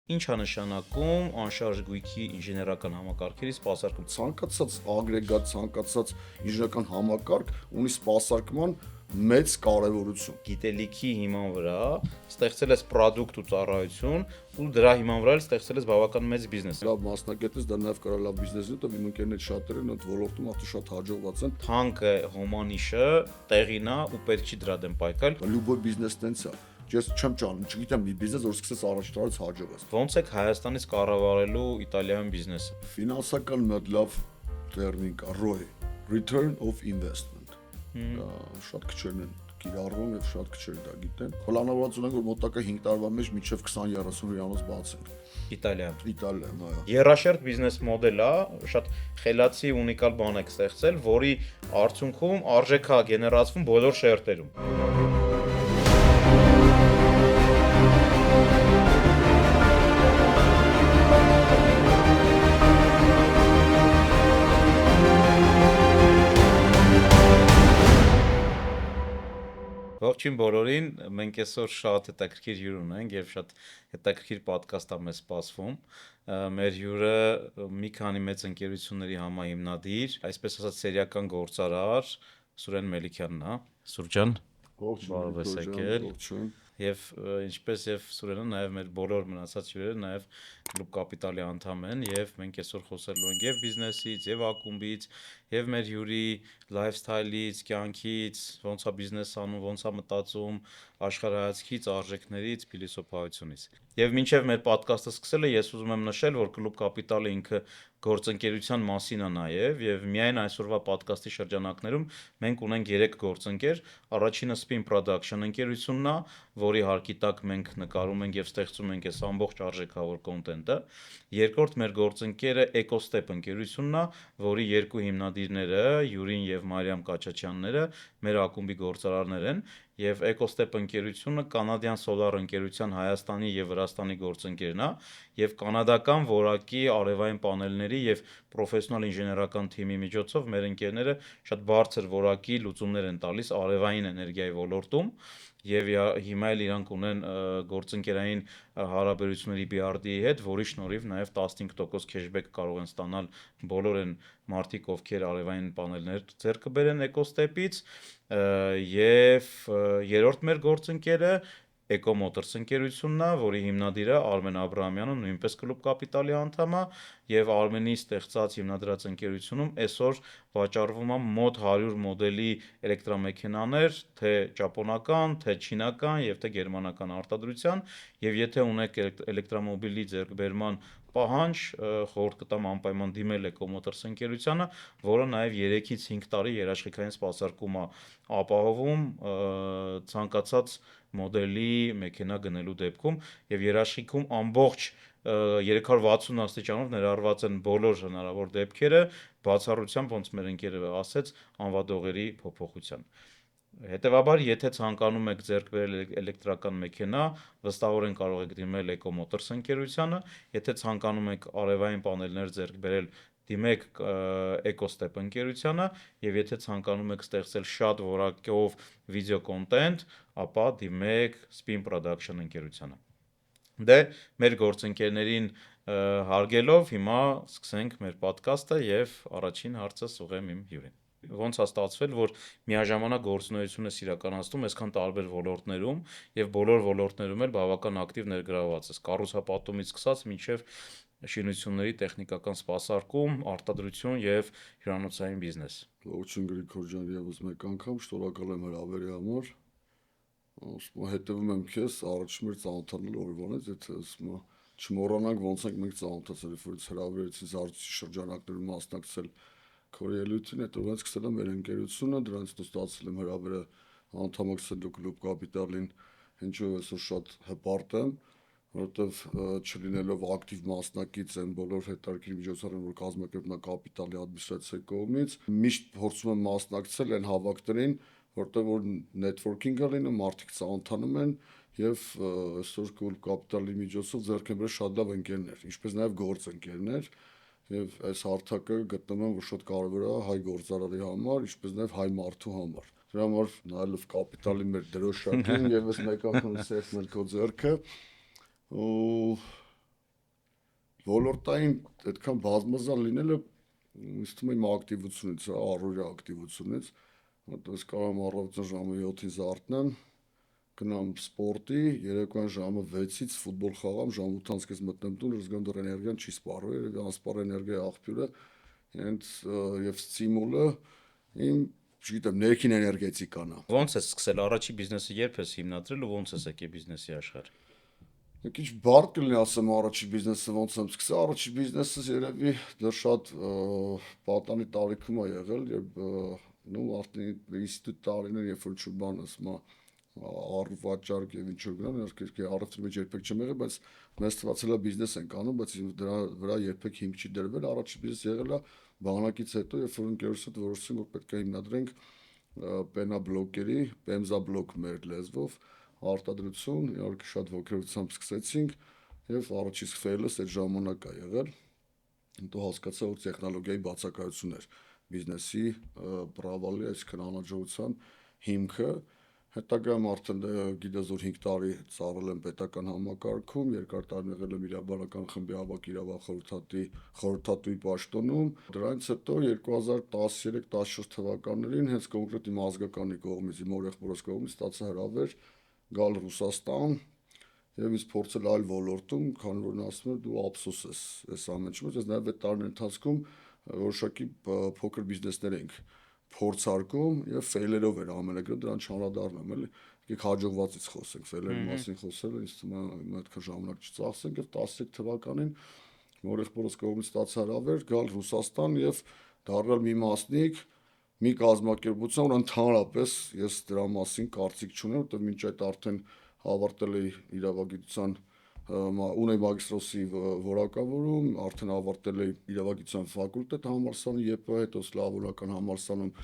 Ինչ է նշանակում անշարժ գույքի ինժեներական համակարգերի սպասարկում։ Ցանկացած ագրեգատ, ցանկացած ինժեներական համակարգ ունի սպասարկման մեծ կարևորություն։ Գիտելիքի հիման վրա ստեղծել ես պրոդուկտ ու ծառայություն ու դրա հիման վրա էլ ստեղծել ես բավական մեծ բիզնես։ Լավ մասնակից դա նաև կարող է լավ բիզնես լինի, իմ ընկերներից շատերը այդ ոլորտում արդեն շատ հաջողված են։ Թանկը հոմանիշը տեղին է ու պետք չի դրա դեմ պայքարել։ Լյուբոյ բիզնես տենց է։ Ես չեմ ճանում, չգիտեմ մի բիզնես, որ սկսես առաջ տարած հաջողես։ Ոնց է Հայաստանից կառավարելու Իտալիայում բիզնեսը։ Ֆինանսական մի հատ լավ տերմին կա, ROI, Return of Investment։ Դա շատ քչերն են կիրառվում եւ շատ քչերը դա գիտեն։ Պլանավորված ունենք, որ մոտակա 5 տարվա մեջ մինչեւ 20-30 հյուրանոց բացենք։ Իտալիայում, այո։ Երաշերտ բիզնես մոդել է, շատ խելացի ունիկալ բան է ստեղծել, որի արդյունքում արժեք է գեներացվում բոլոր շերտերում։ Ողջույն բոլորին, մենք այսօր շատ հետաքրքիր հյուր ունենք եւ շատ հետաքրքիր պոդքաստ է մեզ սպասվում։ Մեր հյուրը մի քանի մեծ ընկերությունների համահիմնադիր, այսպես ասած սերիական գործարար Սուրեն Մելիքյանն է։ Սուր ջան, բարև ես եկել։ Եվ ինչպես եւ Սուրենը, նաեւ մեր բոլոր մնացած հյուրերը նաեւ Club Capital-ի անդամ են եւ մենք այսօր խոսելու ենք եւ բիզնեսից, եւ ակումբից, եւ մեր հյուրի lifestyle-ից, կյանքից, ոնց է բիզնես անում, ոնց է մտածում, աշխարհայացքից, արժեքներից, փիլիսոփայությունից։ Եվ մինչև մեր պոդքասթը սկսելը ես ուզում եմ նշել, որ Club Capital-ը ինքը գործընկերության մասին է նաև եւ միայն այսօրվա պոդքասթի շրջանակներում մենք ունենք 3 գործընկեր։ Առաջինը Spin Production ընկերությունն է, որի հարկի տակ մենք նկարում ենք եւ ստեղծում ենք այս ամբողջ արժեքավոր կոնտենտը։ Երկրորդ մեր գործընկերը EcoStep ընկերությունն է, որի երկու հիմնադիրները Յուրին եւ Մարիամ Կաչաչյանները մեր ակումբի գործարարներ են։ Եվ EcoStep ընկերությունը կանադյան սոլար ընկերության Հայաստանի եւ Վրաստանի գործընկերն է եւ կանադական որակի արևային պանելների եւ պրոֆեսիոնալ ինժեներական թիմի միջոցով մեր ընկերները շատ բարձր որակի լուծումներ են տալիս արևային էներգիայի ոլորտում եւ հիմա էլ իրանք ունեն գործընկերային հարաբերությունների BRD-ի հետ, որի շնորհիվ նաեւ 15% cashback կարող են ստանալ բոլոր այն մարդիկ, ովքեր արևային պանելներ ձեռք բերեն EcoStep-ից եւ երրորդ մեր գործընկերը EcoMotors ընկերությունն է, որի հիմնադիրը Արմեն Աբրահամյանը նույնպես Club Capital-ի անդամ է եւ Արմենի ստեղծած հիմնադրած ընկերությունում այսօր վաճառվում է մոտ 100 մոդելի էլեկտրամեքենաներ, թե ճապոնական, թե չինական եւ թե գերմանական արտադրության եւ եթե ունեք էլեկտրոմոբիլի ձեռքբերման պահանջ, խորհուրդ կտամ անպայման դիմել EcoMotors ընկերությանը, որը նաեւ 3-ից 5 տարի երաշխիքային սպասարկում է ապահովում ցանկացած մոդելի մեքենա գնելու դեպքում եւ երաշխիքում ամբողջ 360 աստիճանով ներառված են բոլոր հնարավոր դեպքերը, բացառությամբ ոնց մեր ընկերը ասեց, անվադողերի փոփոխության։ Հետևաբար, եթե ցանկանում եք ձեռք բերել էլեկտրական մեքենա, վստահորեն կարող եք դիմել EcoMotors ընկերությանը, եթե ցանկանում եք արևային պանելներ ձեռք բերել, դիմեք EcoStep ընկերությանը եւ եթե ցանկանում եք ստեղծել շատ որակով վիդեո կոնտենտ, ապա դիմեք Spin Production ընկերությանը։ Դե մեր գործընկերներին հարգելով հիմա սկսենք մեր պոդքասթը եւ առաջին հարցս ուղղեմ իմ հյուրին։ Ոնց է ստացվել, որ միաժամանակ գործունեություն ես իրականացնում այսքան տարբեր ոլորտներում եւ բոլոր ոլորտներում էլ բավական ակտիվ ներգրավված ես, կառուցապատումից սկսած մինչեւ շինությունների տեխնիկական սպասարկում, արտադրություն եւ հյուրանոցային բիզնես։ Ողջույն Գրիգոր ջան, եւս մեկ անգամ շնորհակալ եմ հրավերի համար։ Հետևում եմ քեզ, առաջին մեր ծանոթանալ օրվանից, եթե չմոռանանք ոնց ենք մենք ծանոթացել, որից հրավերից հարցի շրջանակներում մասնակցել քո ելույթին, հետո ոնց սկսել եմ մեր ընկերությունը, դրանից հետո ստացել եմ հրավերը անդամակցելու Club Capital-ին, ինչով այսօր շատ հպարտ եմ, որովհետև չլինելով ակտիվ մասնակից են բոլոր հետաքրքիր միջոցառումները, որ կազմակերպվում է կապիտալի ադմինիստրացիայի կողմից, միշտ փորձում եմ մասնակցել այն հավաքներին, որտեղ որ networking-ը լինում, մարդիկ ծանոթանում են եւ այսօր Club Capital-ի միջոցով ձեռք են բերել շատ լավ ընկերներ, ինչպես նաեւ գործընկերներ եւ այս հարթակը գտնում եմ, որ շատ կարեւոր է հայ գործարարի համար, ինչպես նաեւ հայ մարդու համար։ Դրա համար նայելով կապիտալի մեր դրոշակին եւս մեկ անգամ սեղմել քո ձեռքը ու ոլորտային այդքան բազմազան լինելը ինձ թվում է իմ ակտիվությունից, առօրյա ակտիվությունից, որտեղ կարող եմ առավոտյան ժամը 7-ին զարթնեմ, գնամ սպորտի, երեկոյան ժամը 6-ից ֆուտբոլ խաղամ, ժամ 8-ից մտնեմ տուն, զգամ դեռ էներգիան չի սպառվել, եւ անսպառ էներգիայի աղբյուրը հենց եւ ստիմուլը իմ, չգիտեմ, ներքին էներգետիկան է։ Ո՞նց ես սկսել առաջի բիզնեսը երբ ես հիմնադրել ու ո՞նց ես եկել բիզնեսի աշխարհ։ Քիչ բարդ կլինի ասեմ առաջի բիզնեսը ոնց եմ սկսել, առաջի բիզնեսս երևի դեռ շատ պատանի տարիքում է եղել, երբ նո արդեն ինստիտուտ տարիներ, երբ որ ինչ-որ բան ասում առվաճառք եւ ինչ որ գնան, իհարկե առևտրի մեջ երբեք չեմ եղել, բայց մեզ թվացել է բիզնես ենք անում, բայց դրա վրա երբեք հիմք չի դրվել, առաջի բիզնես եղել է բանակից հետո, երբ որ ընկերոջս հետ որոշեցինք, որ պետք է հիմնադրենք պենաբլոկերի, պեմզաբլոկ մեր լեզվով արտադրություն, իհարկե շատ ոգևությամբ սկսեցինք եւ առաջին ֆեյլս այդ ժամանակ է եղել։ Հետո հասկացա, որ տեխնոլոգիայի բացակայություն էր բիզնեսի պրավալի, այսինքն անհաջողության հիմքը։ Հետագայում արդեն գիտես որ 5 տարի ծառայել եմ պետական համակարգում, երկար տարի եղել եմ իրավաբանական խմբի ավագ խորհրդատուի պաշտոնում։ Դրանից հետո 2013-14 թվականներին հենց կոնկրետ իմ ազգականի կողմից, իմ օրեղբորոս կողմից ստացա հրավեր գալ Ռուսաստան եւ ինձ փորձել այլ ոլորտում, քանի որ նա ասում է դու ափսոս ես այս ամեն ինչը, ես նաեւ այդ տարիների ընթացքում որոշակի փոքր բիզնեսներ ենք փորձարկում եւ ֆեյլերով էր ամենակրը դրան չանդրադառնամ էլի եկեք հաջողվածից խոսենք ֆեյլերի մասին խոսելը ինձ թվում է այդքան ժամանակ չծախսենք եւ 13 թվականին մորեղբորոս կողմից ստացա հրավեր գալ Ռուսաստան եւ դառնալ մի մասնիկ մի կազմակերպության, որ ընդհանրապես ես դրա մասին կարծիք չունեմ, որտեղ մինչ այդ արդեն ավարտել էի իրավագիտության ունեի մագիստրոսի որակավորում, արդեն ավարտել էի իրավագիտության ֆակուլտետ համալսարանը, ԵՊՀ, հետո սլավորական համալսարանում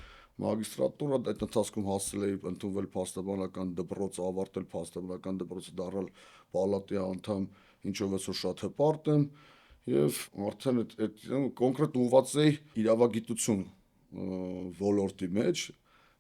մագիստրատուրա, այդ ընթացքում հասել էի ընդունվել փաստաբանական դպրոց, ավարտել փաստաբանական դպրոցը, դառնալ պալատի անդամ, ինչով էսօր շատ հպարտ եմ, եւ արդեն այդ կոնկրետ ուղղված էի իրավագիտություն ոլորտի մեջ,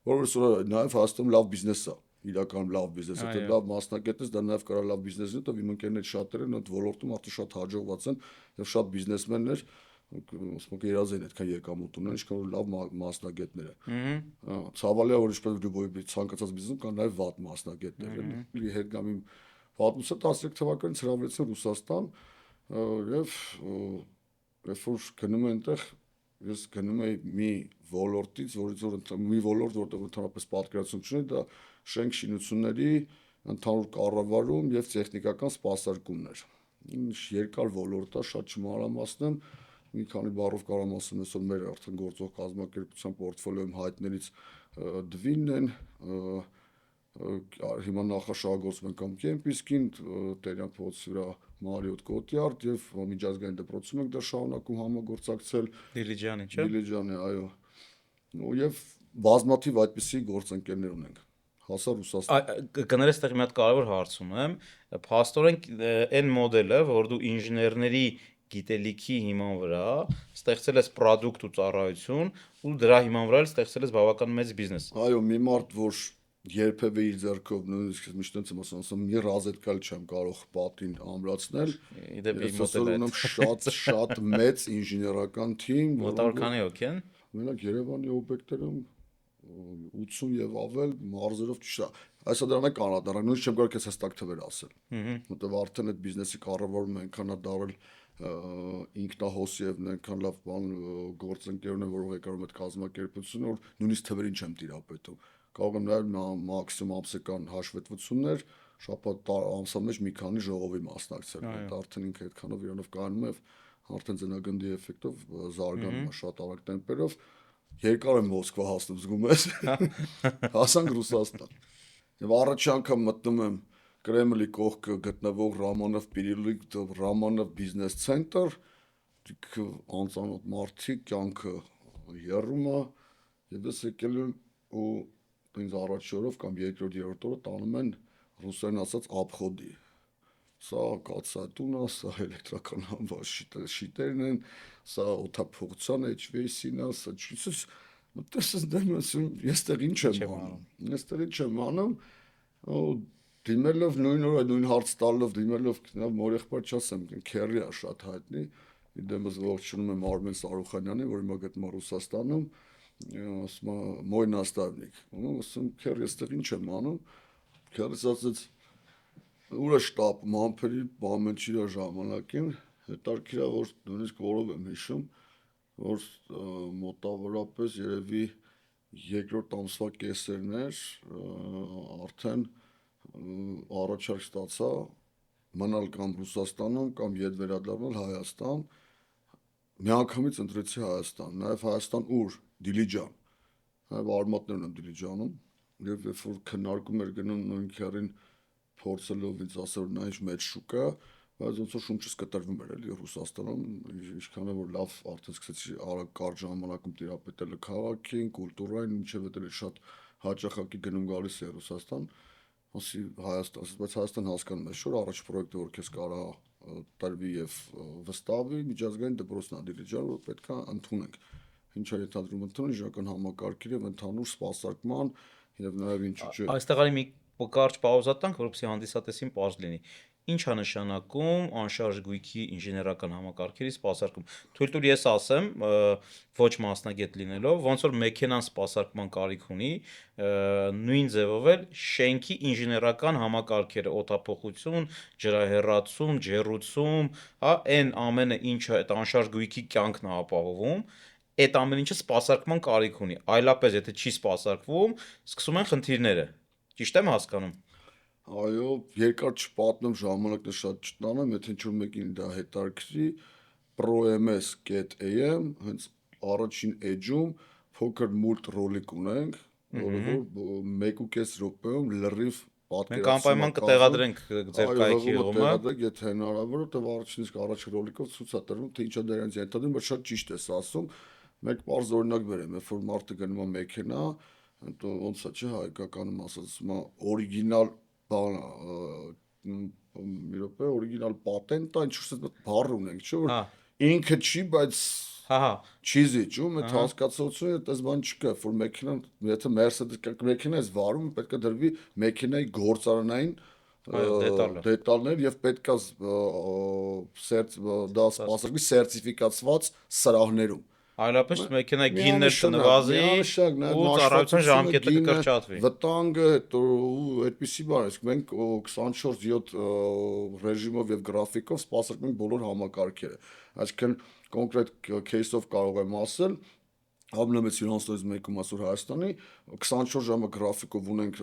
որովհետեւ նաեւ Հայաստանում լավ բիզնես է, իրական լավ բիզնես է, դե լավ մասնակետ ես, դա նաեւ կարող լավ բիզնես լինի, եւ իմ ընկերներ շատերը այդ ոլորտում արդեն շատ հաջողված են եւ շատ բիզնեսմեններ, ասում եք երազային այդքան եկամուտ ունեն, ինչքան որ լավ մասնագետներ են։ Ցավալի է, որ ինչպես դու ցանկացած բիզնեսում կան նաեւ վատ մասնագետներ, էլի հետ գամ իմ պատմությունը 13 թվականից հրավիրեցին Ռուսաստան եւ երբ որ գնում եմ այնտեղ ես գնում էի մի ոլորտից, մի ոլորտ, որտեղ ընդհանրապես պատկերացում չունի, դա շենք շինությունների ընդհանուր կառավարում եւ տեխնիկական սպասարկումներ։ Երկար ոլորտ է, շատ չմանրամասնեմ, մի քանի բառով կարող եմ ասեմ, այսօր մեր արդեն գործող կազմակերպության պորտֆոլիոյում հայտներից Դվինն են, հիմա նախաշահագործում ենք կամ Կեմպիսկին, Տերյան փողոցի վրա Մարիոտ Կոտյարդ եւ միջազգային դպրոցում ենք դեռ շարունակում համագործակցել Դիլիջանի, չէ՞։ Դիլիջանի, այո։ Ու եւ բազմաթիվ այդպիսի գործընկերներ ունենք։ Հասա Ռուսաստան։ Կներես տեղ մի հատ կարևոր հարց ունեմ։ Փաստորեն այն մոդելը, որ դու ինժեներների գիտելիքի հիման վրա ստեղծել ես product ու ծառայություն, ու դրա հիման վրա էլ ստեղծել ես բավական մեծ բիզնես։ Այո, մի մարդ, որ երբևէ իր ձեռքով նույնիսկ միշտ եմ ասում, մի ռազետկալ չեմ կարող պատին ամրացնել։ Ես ունեմ շատ մեծ ինժեներական թիմ, Մոտավոր քանի հոգի են։ Մենակ Երևանի օբյեկտերում 80 եւ ավել մարզերով ճիշտ է։ Այսա դրան է կանադառը, նույնիսկ չեմ կարող քեզ հստակ թվեր ասել։ Որտեւ արդեն այդ բիզնեսի կառավարումը այնքան է դարել ինքնահոսիևն այնքան լավ բան գործընկերն է, որով եկարում այդ կազմակերպությունը, որ նույնիսկ թվերին չեմ տիրապետում։ Կարող եմ նաև մաքսիմում ամսական հաշվետվություններ, շաբաթ ամսա մեջ մի քանի ժողովի մասնակցել։ Այդ արդեն ինքը այդքանով իրանով կայանում է, արդեն ձնագնդի էֆեկտով զարգանում է շատ արագ տեմպերով։ Երկար եմ Մոսկվա հասնում, զգում ես։ Հասանք Ռուսաստան։ Եվ առաջի անգամ մտնում եմ Կրեմլի կողքը գտնվող Ռամանով Պիրիլիկ Ռամանով բիզնես ցենտր, անծանոթ մարդիկ, կյանքը եռում է, եւ ես եկել եմ ու ինձ առաջի օրով կամ երրորդ օրը տանում են ռուսերեն ասած ապխոդի։ Սա կացատուն է, սա էլեկտրական համբար շիտերն են, սա օդափողության HVAC-ն է, սա չուսս մտածես դեմ ասում, ես տեղ ինչ եմ անում։ Ես տեղ ինչ եմ անում, դիմելով նույն օրը նույն հարց տալով դիմելով մոր եղբայր չասեմ քերրի է շատ հայտնի իդեմս ողջունում եմ Արմեն Սարուխանյանին, որ հիմա գտնվում է Ռուսաստանում, ասում է մոյ նաստավնիկ, ասում քերրի այստեղ ինչ եմ անում, քերրս ասաց ուր է շտապում համբերի բամենչի ժամանակին, հետարքիրա որ նույնիսկ որով եմ հիշում, որ մոտավորապես երևի երկրորդ ամսվա կեսերն էր, արդեն առաջարկ ստացա մնալ կամ Ռուսաստանում կամ ետ վերադառնալ Հայաստան, միանգամից ընտրեցի Հայաստան, նաև Հայաստան ուր, Դիլիջան, նաև արմատներն եմ Դիլիջանում, եւ երբ որ քննարկում էր գնում նույն քերին փորձելով ինձ ասել որ նա ինչ մեծ շուկ է, բայց ոնց որ շունչս կտրվում էր էլի Ռուսաստանում, ինչքան է որ լավ արդեն սկսեցի կարճ ժամանակում տիրապետել քաղաքին, կուլտուրային, ինչեւ էլ շատ հաճախակի գնում գալիս է Ռուսաստան, ասի Հայաստան, բայց Հայաստան հասկանում ես շուտ առաջ պրոյեկտը որ քեզ կարա տրվի եւ վստահվի միջազգային դպրոցն է Դիլիջան, որ պետքա ընդունենք։ Ինչա ենթադրում ընդունել իշխանական համակարգի եւ ընդհանուր սպասարկման եւ նաեւ ինչու՞ չէ։ Այստեղ արի մի կարճ պաուզա տանք, որովհետեւ հանդիսատեսին պարզ լինի։ Ինչ է նշանակում անշարժ գույքի ինժեներական համակարգերի սպասարկում։ Թույլ տուր ես ասեմ, ոչ մասնագետ լինելով, ոնց որ մեքենան սպասարկման կարիք ունի, նույն ձևով էլ շենքի ինժեներական համակարգերը, օդափոխություն, ջրահեռացում, ջեռուցում, հա, այն ամենը, ինչը այդ անշարժ գույքի կյանքն է ապահովում, այդ ամեն ինչը սպասարկման կարիք ունի։ Այլապես, եթե չի սպասարկվում, սկսում են խնդիրները։ Ճիշտ եմ հասկանում։ Այո, երկար չպատմեմ ժամանակը շատ չտանեմ, եթե ինչ-որ մեկին դա հետաքրքրի, proms.am, հենց առաջին էջում փոքր մուլտ ռոլիկ ունենք, որը որ 1.5 րոպեում լրիվ Մենք անպայման կտեղադրենք ձեր կայքի հողը։ Եթե հնարավոր է, դե առաջին իսկ առաջի ռոլիկով ցույց է տրվում, թե ինչա դրանց ենթադրում, բայց շատ ճիշտ ես ասում։ Մեկ պարզ օրինակ բերեմ, երբ որ մարդը գնում է մեքենա, ոնց է, չէ, հայկականում ասած, օրիգինալ բան մի րոպե օրիգինալ պատենտ է, ինչ-որ բառ ունենք, չէ՞ որ ինքը չի, բայց չիզի, ճում այդ հասկացությունը այդպես բան չկա, որ մեքենան, եթե Mercedes մեքենա ես վարում, պետք է դրվի մեքենայի գործարանային դետալներ եւ պետք է դա սպասարկվի սերտիֆիկացված սրահներում։ Այլապես մեքենայի գիններ կնվազի ու ծառայության ժամկետը կկրճատվի։ Վտանգը այդպիսի բան է, մենք 24/7 ռեժիմով եւ գրաֆիկով սպասարկում ենք բոլոր համակարգերը։ Այսինքն կոնկրետ case-ով կարող եմ ասել, ամենամեծ հյուրանոցներից մեկում ասոր Հայաստանի 24 ժամը գրաֆիկով ունենք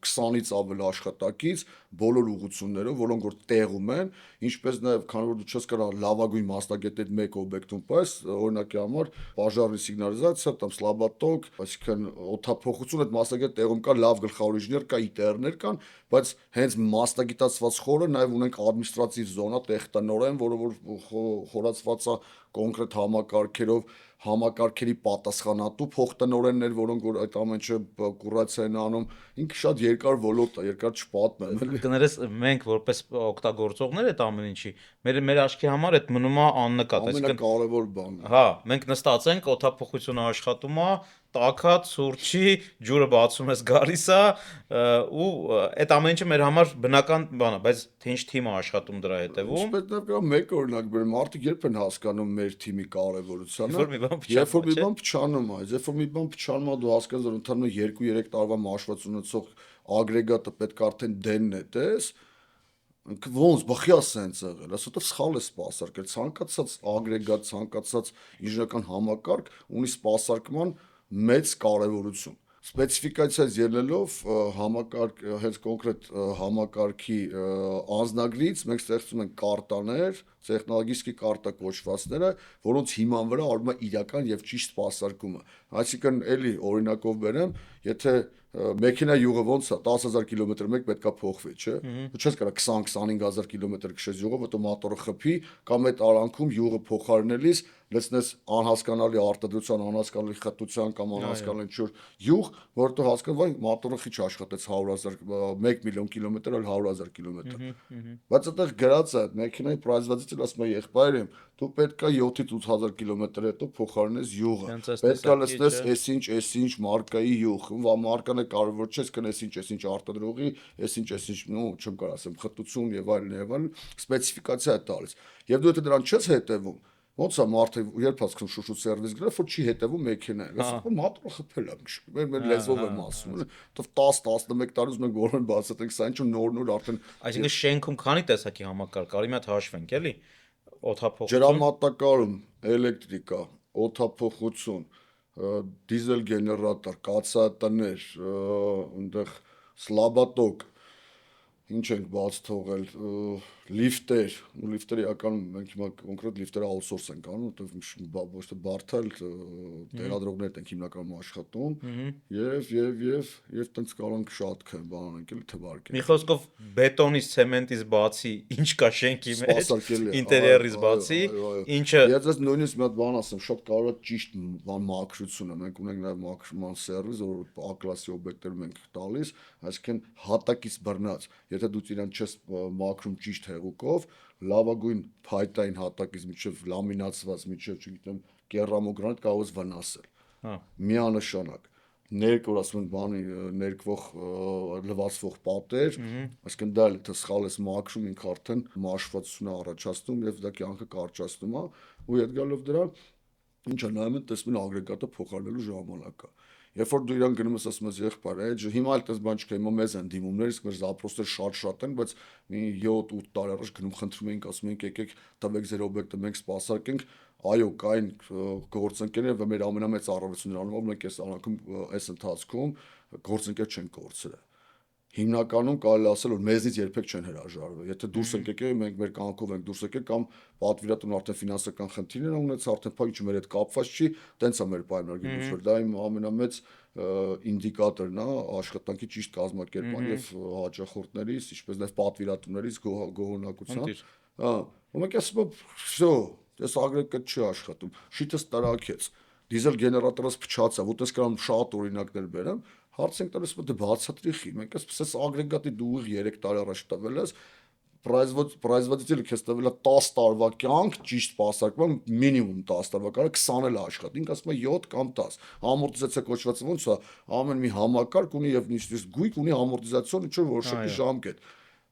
20-ից ավել աշխատակից բոլոր ուղղություններով, որոնք որ տեղում են, ինչպես նաև քանի որ դու չես կարող լավագույն մասնագետներ մեկ օբյեկտում պես, օրինակի համար պաժարի սիգնալիզացիա, там слаботок, այսինքն օդափոխություն այդ մասնագետ տեղում կա, լավ գլխավոր ինժեներ կա, ITR-ներ կան, բայց հենց մասնագիտացված խորը նաև ունենք ադմինիստրատիվ զոնա, տեխնորեն, որը որ խորացված է կոնկրետ համակարգերով համակարգերի պատասխանատու փոխտնօրեններ, որոնք որ այդ ամենը կուրացիա են անում, ինքը շատ երկար ոլորտ է, երկար չպատմեմ։ Կներես մենք որպես օգտագործողներ այդ ամեն ինչի, մեր աչքի համար այդ մնում է աննկատ, ամենակարևոր բանն է։ Հա, մենք նստած ենք, օդափոխությունը աշխատում է, տաքա, ցուրտ չի, ջուրը բացում ես գալիս է ու այդ ամեն ինչը մեր համար բնական բան է, բայց թե ինչ թիմ է աշխատում դրա հետևում։ Պետք է կարող մեկ օրինակ բերեմ, մարդիկ երբ են հասկանում մեր թիմի կարևորությունը, երբ որ մի բան փչանում է, երբ որ մի բան փչանում է, դու հասկանում ես, որ ընդհանուր 2-3 տարվա մաշված ունեցող ագրեգատը պետք է արդեն դենն է, տես ոնց բխյա սենց եղել, ասոտով սխալ է սպասարկել, ցանկացած ագրեգատ, ցանկացած ինժեներական համակարգ ունի սպասարկման մեծ կարևորություն։ Սպეციფიკացիայից ելնելով համակարգ հենց կոնկրետ համակարգի անձնագրից մենք ստեղծում ենք կարտաներ, տեխնոլոգիական կարտա կոչվածները, որոնց հիման վրա արվում է իրական եւ ճիշտ սպասարկումը։ Այսինքն էլի օրինակով բերեմ, եթե մեքենա յուղը ոնց է 10000 կիլոմետր մեկ պետքա փոխվի, չէ։ Դու չես կարող 20-25000 կիլոմետր քշես յուղով, որտեղ մոտորը խփի, կամ այդ արանքում յուղը փոխարինելիս լցնես անհասկանալի արտադրության, անհասկանալի խտության կամ անհասկանալի ինչ-որ յուղ, որտեղ հասկանալ վայ մոտորը քիչ աշխատեց 100,000 1 միլիոն կիլոմետր, այլ 100,000 կիլոմետր։ Բայց այդտեղ գրած է մեքենայի պրայզվածից ասում է եղբայրեմ, դու պետքա 7-ից 8000 կիլոմետր հետո փոխարինես յուղը։ Պետքա լցնես այսինչ մարկայի յուղ, մարկան է կարևոր չէ, կան էս ինչ արտադրողի, էս ինչ, նո, չեմ կարող ասեմ, խտություն եւ այլն, սպეციფიკացիա է տալիս։ Եվ դու եթե դրան չես հետևում, ոնց է մարդը երբ հասկանում շուշու սերվիս գրավ, որ չի հետևում մեքենային։ Ասում եմ մատը խփել եմ, մեր լեզվով եմ ասում, 10-11 տարի ուզում ենք բոլորին բացատրենք, սա ինչ նոր արդեն Այսինքն շենքում քանի տեսակի համակարգ, արի մի հատ հաշվենք, էլի։ Օդափոխություն, ջրամատակարարում, էլեկտրիկա, օդափոխություն, դիզել գեներատոր, կաթսայատներ, այնտեղ սլաբատոկ, ինչ ենք բաց թողել, լիֆտեր, ու լիֆտերը իրականում մենք հիմա կոնկրետ լիֆտերը outsource ենք անում, որտեղ ոչ թե բարթալ տեղադրողներդ ենք հիմնականում աշխատում, եւ տենց կարող ենք շատ բան անենք, էլի թվարկենք։ մի խոսքով բետոնից, ցեմենտից բացի, ինչ կա շենքի մեջ, Սպասարկելի է, ինտերիերից բացի, ինչը Ես ես նույնիսկ մի հատ բան ասեմ, շատ կարող է ճիշտ բան մաքրությունը, մենք ունենք նաև մաքրման սերվիս, որ A-կլասի օբյեկտներում ենք տալիս, այսինքն հատակից բռնած, եթե դու իրան չես մաքրում ճիշտ հեղուկով, լավագույն փայտային հատակից միջև լամինացված, միջև, չգիտեմ, կերամոգրանիտ կարող ես վնասել։ Միանշանակ ներկոր ասում են բանի ներկվող լվացվող պատեր, այսինքն դա էլ թե սխալ ես մաքրում ինքը արդեն մաշվածություն է առաջացնում եւ դա կյանքը կարճացնում է ու հետ գալով դրան ինչա նայում են տեսնում են ագրեգատը փոխարինելու ժամանակը երբ որ դու իրան գնում ես ասում ես եղբայր հիմա էլ տես բան չկա հիմա մեզ են դիմումներ իսկ մեր զապրոստեր շատ են բայց մի 7-8 տարի առաջ գնում խնդրում էինք ասում էինք եկեք տվեք ձեր օբյեկտը մենք սպասարկենք այո կային գործընկերներ và մեր ամենամեծ առավելությունն անունով մենք այս անակում այս ընթացքում գործընկեր չեն կորցրել հիմնականում կարելի ասել որ մեզնից երբեք չեն հրաժարվել եթե դուրս ենք եկել մենք մեր կյանքով ենք դուրս եկել կամ պատվիրատուն արդեն ֆինանսական խնդիրներ ունեց արդեն փակ ինչ մեր հետ կապված չի տենց է մեր պայմանագիրը որ դա իմ ամենամեծ ինդիկատորն է աշխատանքի ճիշտ կազմակերպման եւ հաճախորդներից ինչպես նաեւ պատվիրատուներից գոհունակության ու մենք ասում ենք վсё Ես ագրեգատ չի աշխատում, շիտս տրակեց, դիզել գեներատորս փչացա, որտես կարող շատ օրինակներ բերեմ, հարց ենք տալիս դե բացատրի խի, մենք ասես ագրեգատի դու ուղիղ 3 տարի առաջ տվել ես, производителը քեզ տվել է 10 տարվա կյանք, ճիշտ սպասարկման մինիմում 10 տարվա, կարող 20 էլ աշխատի, ինք ասում է 7 կամ 10, ամորտիզացիա կոչված ոնց է, ամեն մի համակարգ ունի եւ նույնիսկ գույք ունի ամորտիզացիոն ինչ որ որոշակի ժամկետ,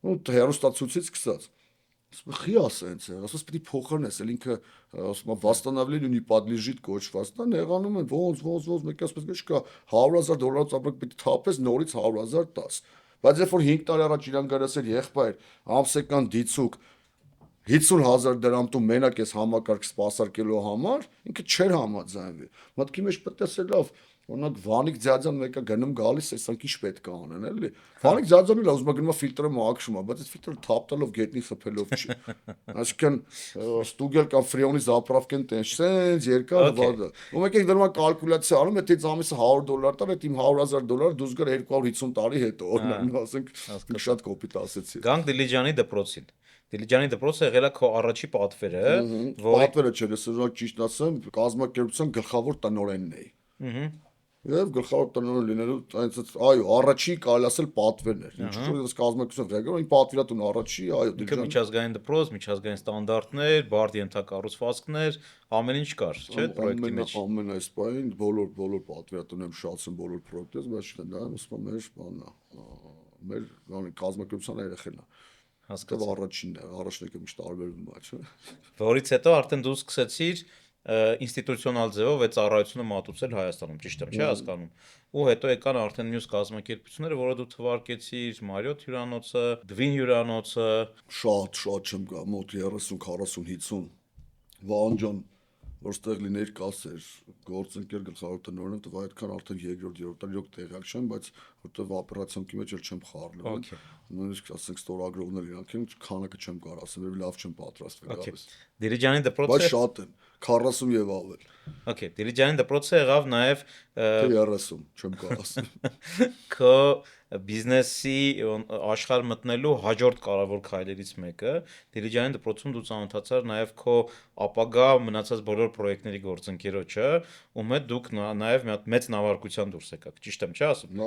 ու հեռուստացույցից սկսած Խի ասենց է, ասես պիտի փոխանես, էլ ինքը ասում է восстановление неподлежит կոչված, դա նեղանում են ոնց մեկ ասես չկա $100,000 ապրակ պիտի թափես նորից 100,000 տաս։ Բայց երբ որ 5 տարի առաջ իրան գարասեր եղբայր, ամսական դիցուկ 50,000 դրամ տու մենակ ես համակարգ սպասարկելու համար, ինքը չէր համաձայնվի։ Մտքի մեջ պետք է լավ Օրինակ Վանիկ Ձյաձյան մեկը գնում գալիս, այսինքն ինչ պետք է անեն, էլի։ Վանիկ Ձյաձյանը լավ ուզում է գնում ֆիլտրը մաքրում է, բայց այդ ֆիլտրը թափտելով գետնի խփելով չի։ Այսինքն ստուգել կամ ֆրեոնի զապրավկեն տենց, սենց երկար վադը։ Ու մեկ էլ դրում է կալկուլյացիա անում, եթե ամիսը $100 տար, այդ իմ $100,000 դուրս գար 250 տարի հետո, օրինակ, ասենք շատ կոպիտ ասեցի։ Գանք Դիլիջանի դպրոցին։ Դիլիջանի դպրոցը եղել է քո առաջի պատվերը, պատվերը չէ, ես ճիշտ ասեմ, կազմակերպության գլխավոր տնօրենն էի։ Եվ գլխավոր տնօրեն լինելու այո, առաջի կարելի ասել պատվերն էր։ Ինչ որ ես կազմակերպություն ղեկավար, այն պատվիրատուն առաջի, այո, Դիլիջան միջազգային դպրոց, միջազգային ստանդարտներ, բարդ ենթակառուցվածքներ, ամեն ինչ կար, չէ՞, պրոյեկտի մեջ։ Ամեն այս բանին բոլոր պատվիրատուներն եմ շացում բոլոր պրոյեկտից, բայց դա ասում եմ մեր բանն է։ Մեր կազմակերպության երեխեն է։ Հասկացա։ Առաջինն է, առաջնակը միշտ տարբերվում է, չէ՞։ Որից հետո արդեն դու սկսեցիր ինստիտուցիոնալ ձևով այդ ծառայությունը մատուցել Հայաստանում, ճիշտ եմ, չէ՞ հասկանում։ Ու հետո եկան արդեն մյուս կազմակերպությունները, որը դու թվարկեցիր, Մարիոթ հյուրանոցը, Դվին հյուրանոցը, շատ չեմ գա, մոտ 30, 40, 50 Վանջան, որ ստեղ լիներ կասեր, գործընկեր գլխավոր տնօրենը, տվա այդքան արդեն երկրորդ, երրորդ տարի իրոք տեղյակ չեմ, բայց որտեվ օպերացիոնի մեջ էլ չեմ խառնել։ Նույնիսկ ասենք ստորագրողներ իրանք են, քանակը չեմ կարող ասեմ, եւ լավ չեմ պատրաստվել գալիս։ Դիլիջանի դպրոցը Բայց շատ են, 40 եւ ավել։ Okay, Դիլիջանի դպրոցը եղավ նաև 30, չեմ կարող ասեմ։ Քո բիզնեսի աշխարհ մտնելու հաջորդ կարևոր քայլերից մեկը Դիլիջանի դպրոցում դու ծանոթացար նաև քո ապագա մնացած բոլոր պրոյեկտների գործընկերոջը, ում հետ դուք նաև մի հատ մեծ նավարկության դուրս եկաք, ճիշտ եմ, չէ՞ ասում։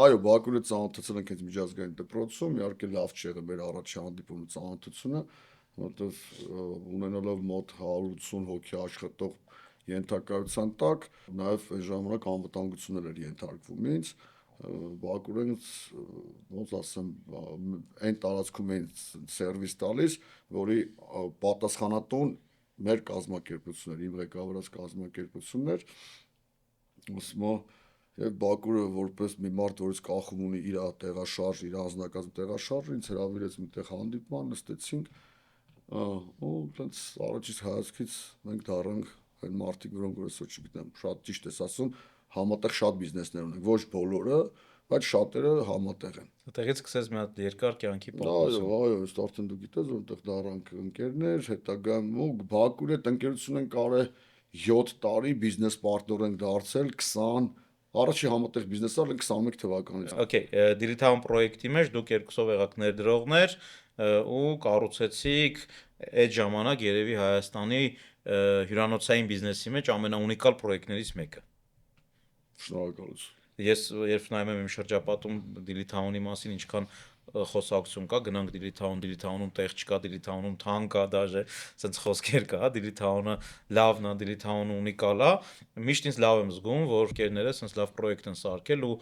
Այո, Բաքուի հետ ծանոթացել ենք այդ միջազգային դպրոցում, իհարկե լավ չի եղել մեր առաջի հանդիպումը ծանոթությունը, որտեղ ունենալով մոտ 180 հոգի աշխատող ենթակայության տակ, նաև այն ժամանակ անվտանգություններ էր ենթարկվում ինձ, Բակուրենից ոնց ասեմ, այն տարածքում են սերվիս տալիս, որի պատասխանատուն մեր կազմակերպություններ, իմ ղեկավարած կազմակերպություններ, ասում եւ Բակուրը որպես մի մարդ, որից կախում ունի իր տեղաշարժ, իր անձնակազմ տեղաշարժը, ինձ հրավիրեց միտեղ հանդիպման, նստեցինք, ու այնց առաջից հայացքից մենք դառանք այն մարդիկ, որոնք այսօր չգիտեմ, շատ ճիշտ ես ասում, համատեղ շատ բիզնեսներ ունենք, ոչ բոլորը, բայց շատերը համատեղ են։ Այդտեղից սկսեց մի հատ երկար կյանքի Այո, պատմություն։ այո, ըստ արդեն դու գիտես, որտեղ դառանք ընկերներ, հետագայում ու Բակուր հետ ընկերություն ենք արել 7 տարի, բիզնես պարտներ ենք դարձել 20, առաջի համատեղ բիզնեսը արել 21 թվականից։ Okay, Dilitown պրոյեկտի մեջ դուք երկուսով եղաք ներդրողներ ու կառուցեցիք այդ ժամանակ երևի Հայաստանի հյուրանոցային բիզնեսի մեջ ամենաունիկալ պրոյեկտներից մեկը։ Շնորհակալություն։ Ես երբ նայում եմ իմ շրջապատում Dilitown-ի մասին, ինչքան խոսակցություն կա, գնանք Dilitown-ում տեղ չկա, Dilitown-ում թանկ կա, դաժե ասենց խոսքեր կա, Dilitown-ը լավն է, Dilitown-ը ունիկալ է, միշտ ինձ լավ եմ զգում, որ ընկերները ասենց լավ պրոյեկտ են սարքել ու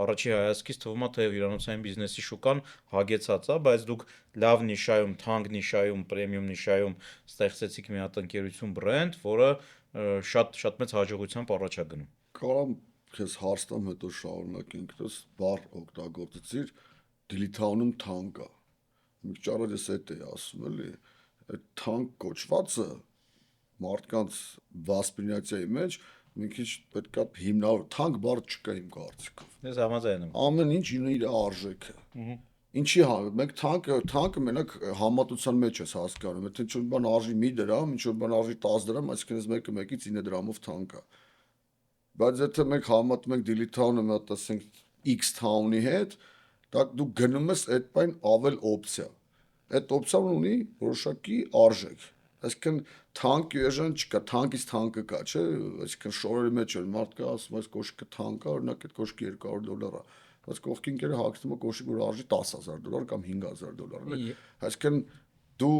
առաջի հայացքից թվում է թե հյուրանոցային բիզնեսի շուկան հագեցած է, բայց դուք լավ նիշայում, թանկ նիշայում, պրեմիում նիշայում ստեղծեցիք մի հատ ընկերություն բրենդ, որը շատ մեծ հաջողությամբ առաջ է գնում։ Կարամ քեզ հարց տամ, հետո շարունակենք, դες բառ օգտագործեցիր Dilitown-ում թանկ է։ Մի քիչ առաջ ես էդ էի ասում, էլի, այդ թանկ կոչվածը մարդկանց վասպրինացիայի մեջ մի քիչ պետքա հիմնավոր թանկ բառ չկա իմ կարծիքով։ Ես համաձայն եմ։ Ամեն ինչ ունի իր արժեքը։ Ինչի մենք թանկը մենակ համատության մեջ ես հասկանում, եթե ինչ-որ բան արժի 1 դրամ, ինչ-որ բան արժի 10 դրամ, այսինքն ես մեկը մեկից 9 դրամով թանկ է։ Բայց եթե մենք համատում ենք Dilitown-ը, մոտ ասենք X Town-ի հետ, դա դու գնում ես այդ բան ավել օպցիա։ Այդ օրենքն ունի որոշակի արժեք։ Այսինքն թանկ էժան չկա, թանկից թանկը կա, չէ՞, այսինքն շորերի մեջ էլ մարդկա ասում այս կոշիկը թանկ է, օրինակ այդ կոշիկը $200 է, բայց կողքի ընկերը հագնում է կոշիկ, որ արժի $10,000 կամ $5,000, էլի։ Այսինքն դու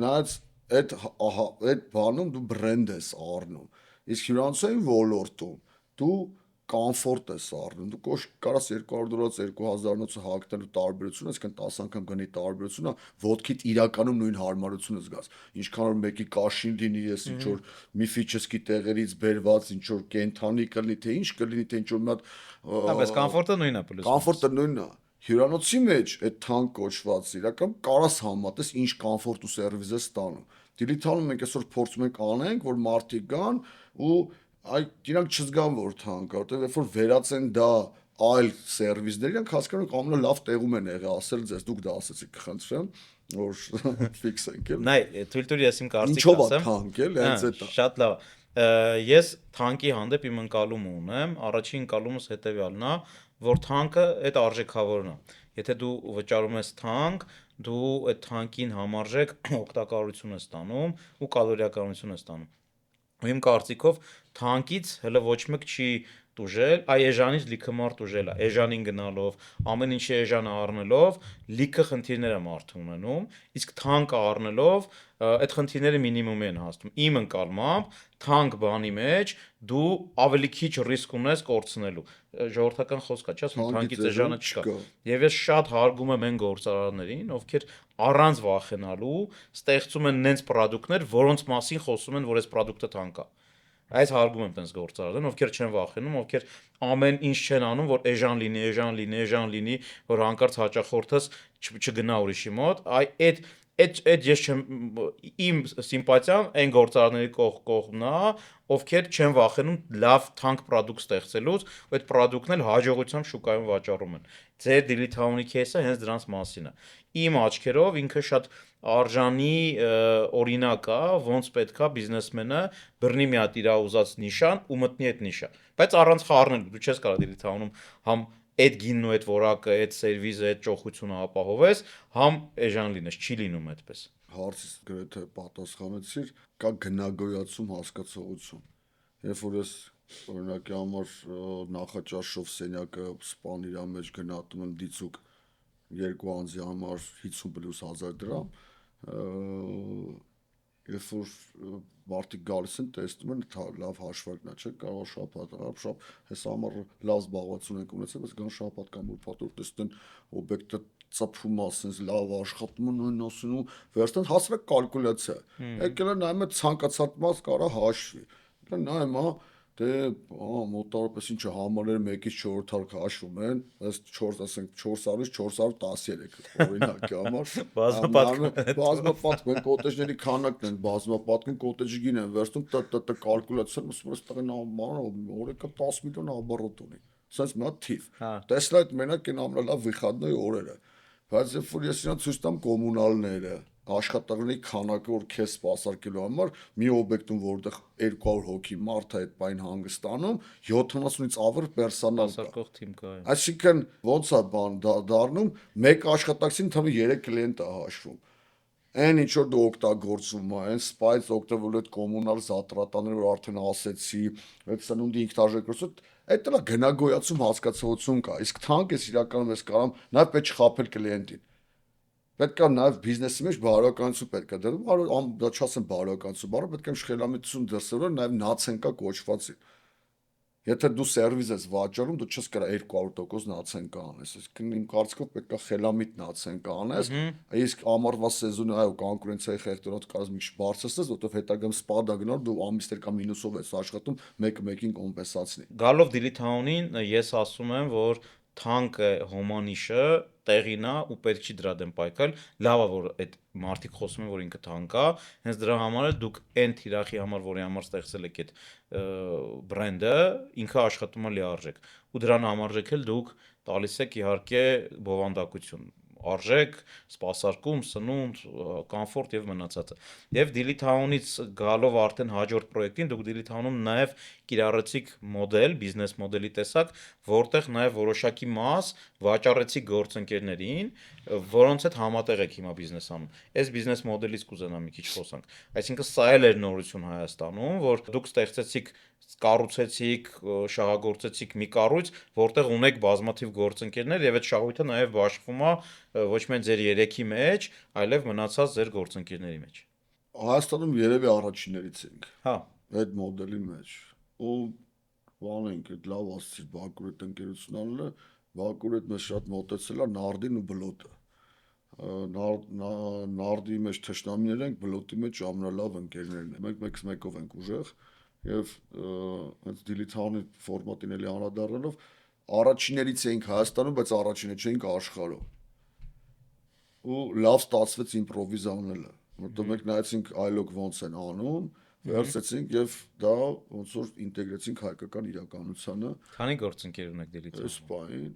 նայած այդ բանում դու բրենդ ես առնում։ Իսկ հյուրանոցային ոլորտում դու կոմֆորտ ես առնում, դու կոշիկ կարաս $200 $2,000-ը հագնելու տարբերությունը, այսինքն 10 անգամ գնի տարբերությունը, ոտքիդ իրականում նույն հարմարությունը զգաս։ Ինչքան որ մեկի կաշին լինի, ես ինչ որ միֆիչեսկի տեղերից բերված, ինչ որ կենթանի կլինի, թե ինչ կլինի, թե ինչ որ մի հատ Բայց կոմֆորտը նույնն է պլյուս։ կոմֆորտը նույնն է։ Հյուրանոցի մեջ այդ թանկ կոչված իրական կարաս համատես ինչ կոմֆորտ ու սերվիս է ստանում։ Dilitown-ում մենք այսօր փորձում ենք անենք, որ մարդիկ գան ու իրանք չզգան որ թանկ է, որտեղ երբ որ վերածեն դա այլ սերվիսներ, իրանք հասկանում են ամենալավ տեղում են եղել, ասել ձեզ, դուք դա ասեցիք, խնդրեմ, որ ֆիքս ենք էլ։ Նայ, թույլ տուր ես իմ կարծիքս Ինչով է ասեմ։ թանկ էլ, հենց էդ է։ Շատ լավ։ Ես թանկի հանդեպ իմ ընկալումը ունեմ, առաջին ընկալումս հետեւյալն է, որ թանկը այդ արժեքավորն է։ Եթե դու վճարում ես թանկ, դու այդ թանկին համարժեք օգտակարություն ես ստանում ու կալորիականություն ես ստանում։ Իմ կարծիքով թանկից հələ ոչ մեկ չի տուժել, էժանից լիքը մարդ ուժել է, էժանին գնալով, ամեն ինչի էժանը առնելով, լիքը խնդիրներ է մարդը ունենում, իսկ թանկը առնելով այդ խնդիրները մինիմումի են հասնում։ Իմ ընկալմամբ թանկ բանի մեջ դու ավելի քիչ ռիսկ ունես կորցնելու։ Ժողովրդական խոսք է, չէ՞, ասում թանկից էժանը չկա։ Եվ ես շատ հարգում եմ այն գործարարներին, ովքեր առանց վախենալու ստեղծում են նենց պրոդուկտներ, որոնց մասին խոսում են, որ այս պրոդուկտը թանկ է։ Այս հարգում եմ տենց գործարարներին, ովքեր չեն վախենում, ովքեր ամեն ինչ չեն անում, որ էժան լինի, էժան լինի, էժան լինի, որ հանկարծ հաճախորդս չգնա ուրիշի մոտ։ Այդ ես չեմ իմ սիմպաթիան այն գործարարների կողմն է, ովքեր չեն վախենում լավ թանկ պրոդուկտ ստեղծելուց, ու այդ պրոդուկտն էլ հաջողությամբ շուկայում վաճառում են։ Ձեր Dilitown-ի кейսը հենց դրանց մասին է։ Իմ աչքերով ինքը շատ արժանի օրինակ է, ոնց պետքա բիզնեսմենը բռնի մի հատ իր ուզած նիշան ու մտնի այդ նիշա։ Բայց առանց խառնելու, դու չես կարող Dilitown-ում համ այդ գինն ու այդ որակը, այդ սերվիզը, այդ ճոխությունը ապահովես, համ էժան լինես, չի լինում այդպես։ Հարցից գրեթե պատասխանեցիր, կա գնագոյացում հասկացողություն։ Երբ որ ես օրինակի համար նախաճաշով սենյակը սպան իր մեջ գնահատում եմ դիցուկ 2 անձի համար 50 + 1000 դրամ, երբ որ մարդիկ գալիս են տեսնում են լավ հաշվարկն է, չէ, կարող շաբաթ, հես համար լավ զբաղվածություն ենք ունեցել, բայց կան շաբաթ կամ ուրբաթ որ տեսնում են օբյեկտը ծափում է, ասես լավ աշխատում են նույն ասում ու վերստան հասարակ կալկուլյացիա։ Եկել է նայում է ցանկացած մաս կարա հաշվի։ Նայում է դե մոտավորապես ինչը համարները 1-ից 400 հաշվում են, ըստ 4, ասենք 400-ից 413 օրինակի համար։ Բազմապատկում են կոտեջների քանակն են, բազմապատկում կոտեջի գին են վերցնում ՏՏ կալկուլյացիան, ասում ես տղեն օրեկա 10 միլիոն оборот ունի։ Սենց մի հատ թիվ։ Տեսla այդ մենակ այն ամենալավ վիխադնոյ օրերը։ Բայց երբ որ ես իրան ցույց տամ կոմունալները, աշխատողների քանակը որ քեզ սպասարկելու համար մի օբյեկտում որտեղ 200 հոգի մարդ է այդ բան հանգստանում 70-ից ավեր պերսոնալ կա։ Սպասարկող թիմ կա։ Այսինքն ոնց է բան դառնում մեկ աշխատակցին թվում 3 կլիենտ է հաշվում։ Այն ինչ որ դու օգտագործում ես, այն սպայց օգտվելու այդ կոմունալ զատրատաները որ արդեն ասեցի, այդ սնունդի ինքնարժեքրությունը, այդ դրա գնագոյացում հասկացողություն կա։ Իսկ թանկ էս իրականում ես կարամ նաև պետք չխաբել կլիենտին։ Պետք է նաև բիզնեսի մեջ բարոյականություն պետք է դրել, դա չասեմ բարոյականություն, բառը պետք է խելամիտություն դրսևորել նաև նացենկա կոչվածի։ Եթե դու սերվիս ես վաճառում, դու չես կարա 200% նացենկա անես։ Այսինքն իմ կարծիքով պետք է խելամիտ նացենկա անես, իսկ ամառվա սեզոնը այո կոնկուրենցիայի խեղդորոտ կարաս մի քիչ բարձրացնես, որովհետև հետագայում սպադա գնալ դու ամիսներ կամ մինուսով ես աշխատում, մեկը մեկին կոմպենսացնի։ Գալով Դիլիթաունին ես ասում եմ, որ թանկ է հոմանիշը, տեղին է ու պետք չի դրա դեմ պայքարել։ Լավ է որ այդ մարդիկ խոսում են, որ ինքը թանկ է, հենց դրա համար էլ դուք այն թիրախի համար, որի համար ստեղծել եք այդ բրենդը, ինքը աշխատում է լիարժեք։ Ու դրան համարժեք էլ դուք տալիս եք իհարկե բովանդակություն արժեք, սպասարկում, սնունդ, կոմֆորտ եւ մնացածը։ Եվ Դիլիթաունից գալով արդեն հաջորդ պրոյեկտին դուք Դիլիթауնում նաեւ կիրառեցիք մոդել, բիզնես մոդելի տեսակ, որտեղ նաեւ որոշակի մաս վաճառեցիք գործընկերներին, որոնց հետ համատեղ եք հիմա բիզնես անում։ Այս բիզնես մոդելից կուզենամ մի քիչ խոսանք։ Այսինքն սա էլ էր նորություն Հայաստանում, որ դուք ստեղծեցիք կառուցեցիք, շահագործեցիք մի կառույց, որտեղ ունեք բազմաթիվ գործընկերներ եւ այդ շահույթը նաեւ բաշխվում է ոչ միայն ձեր երեքի մեջ, այլև մնացած ձեր գործընկերների մեջ։ Հայաստանում երևի առաջիններից ենք։ Հա, Այդ մոդելի մեջ։ Ու բան ենք, այդ լավ ասացի Բաքուր այդ ընկերությունն անելը, Բաքուր այդ մեզ շատ մոտեցել է Նարդին ու Բլոտը։ Նարդի մեջ թշնամիներ ենք, Բլոտի մեջ ամենալավ ընկերներն են։ Մենք մեկով ենք ուժեղ եւ հենց Դիլիթաունի ֆորմատին էլի անդրադառնալով առաջիներից էինք Հայաստանում, բայց առաջինը չէինք աշխարհում։ Ու լավ ստացվեց իմպրովիզ անելը, որտեղ մենք նայեցինք այլոք ոնց են անում, վերցեցինք եւ դա ոնց որ ինտեգրեցինք հայկական իրականությանը։ քանի գործընկեր ունեք Դիլիթաունում։ Այս բային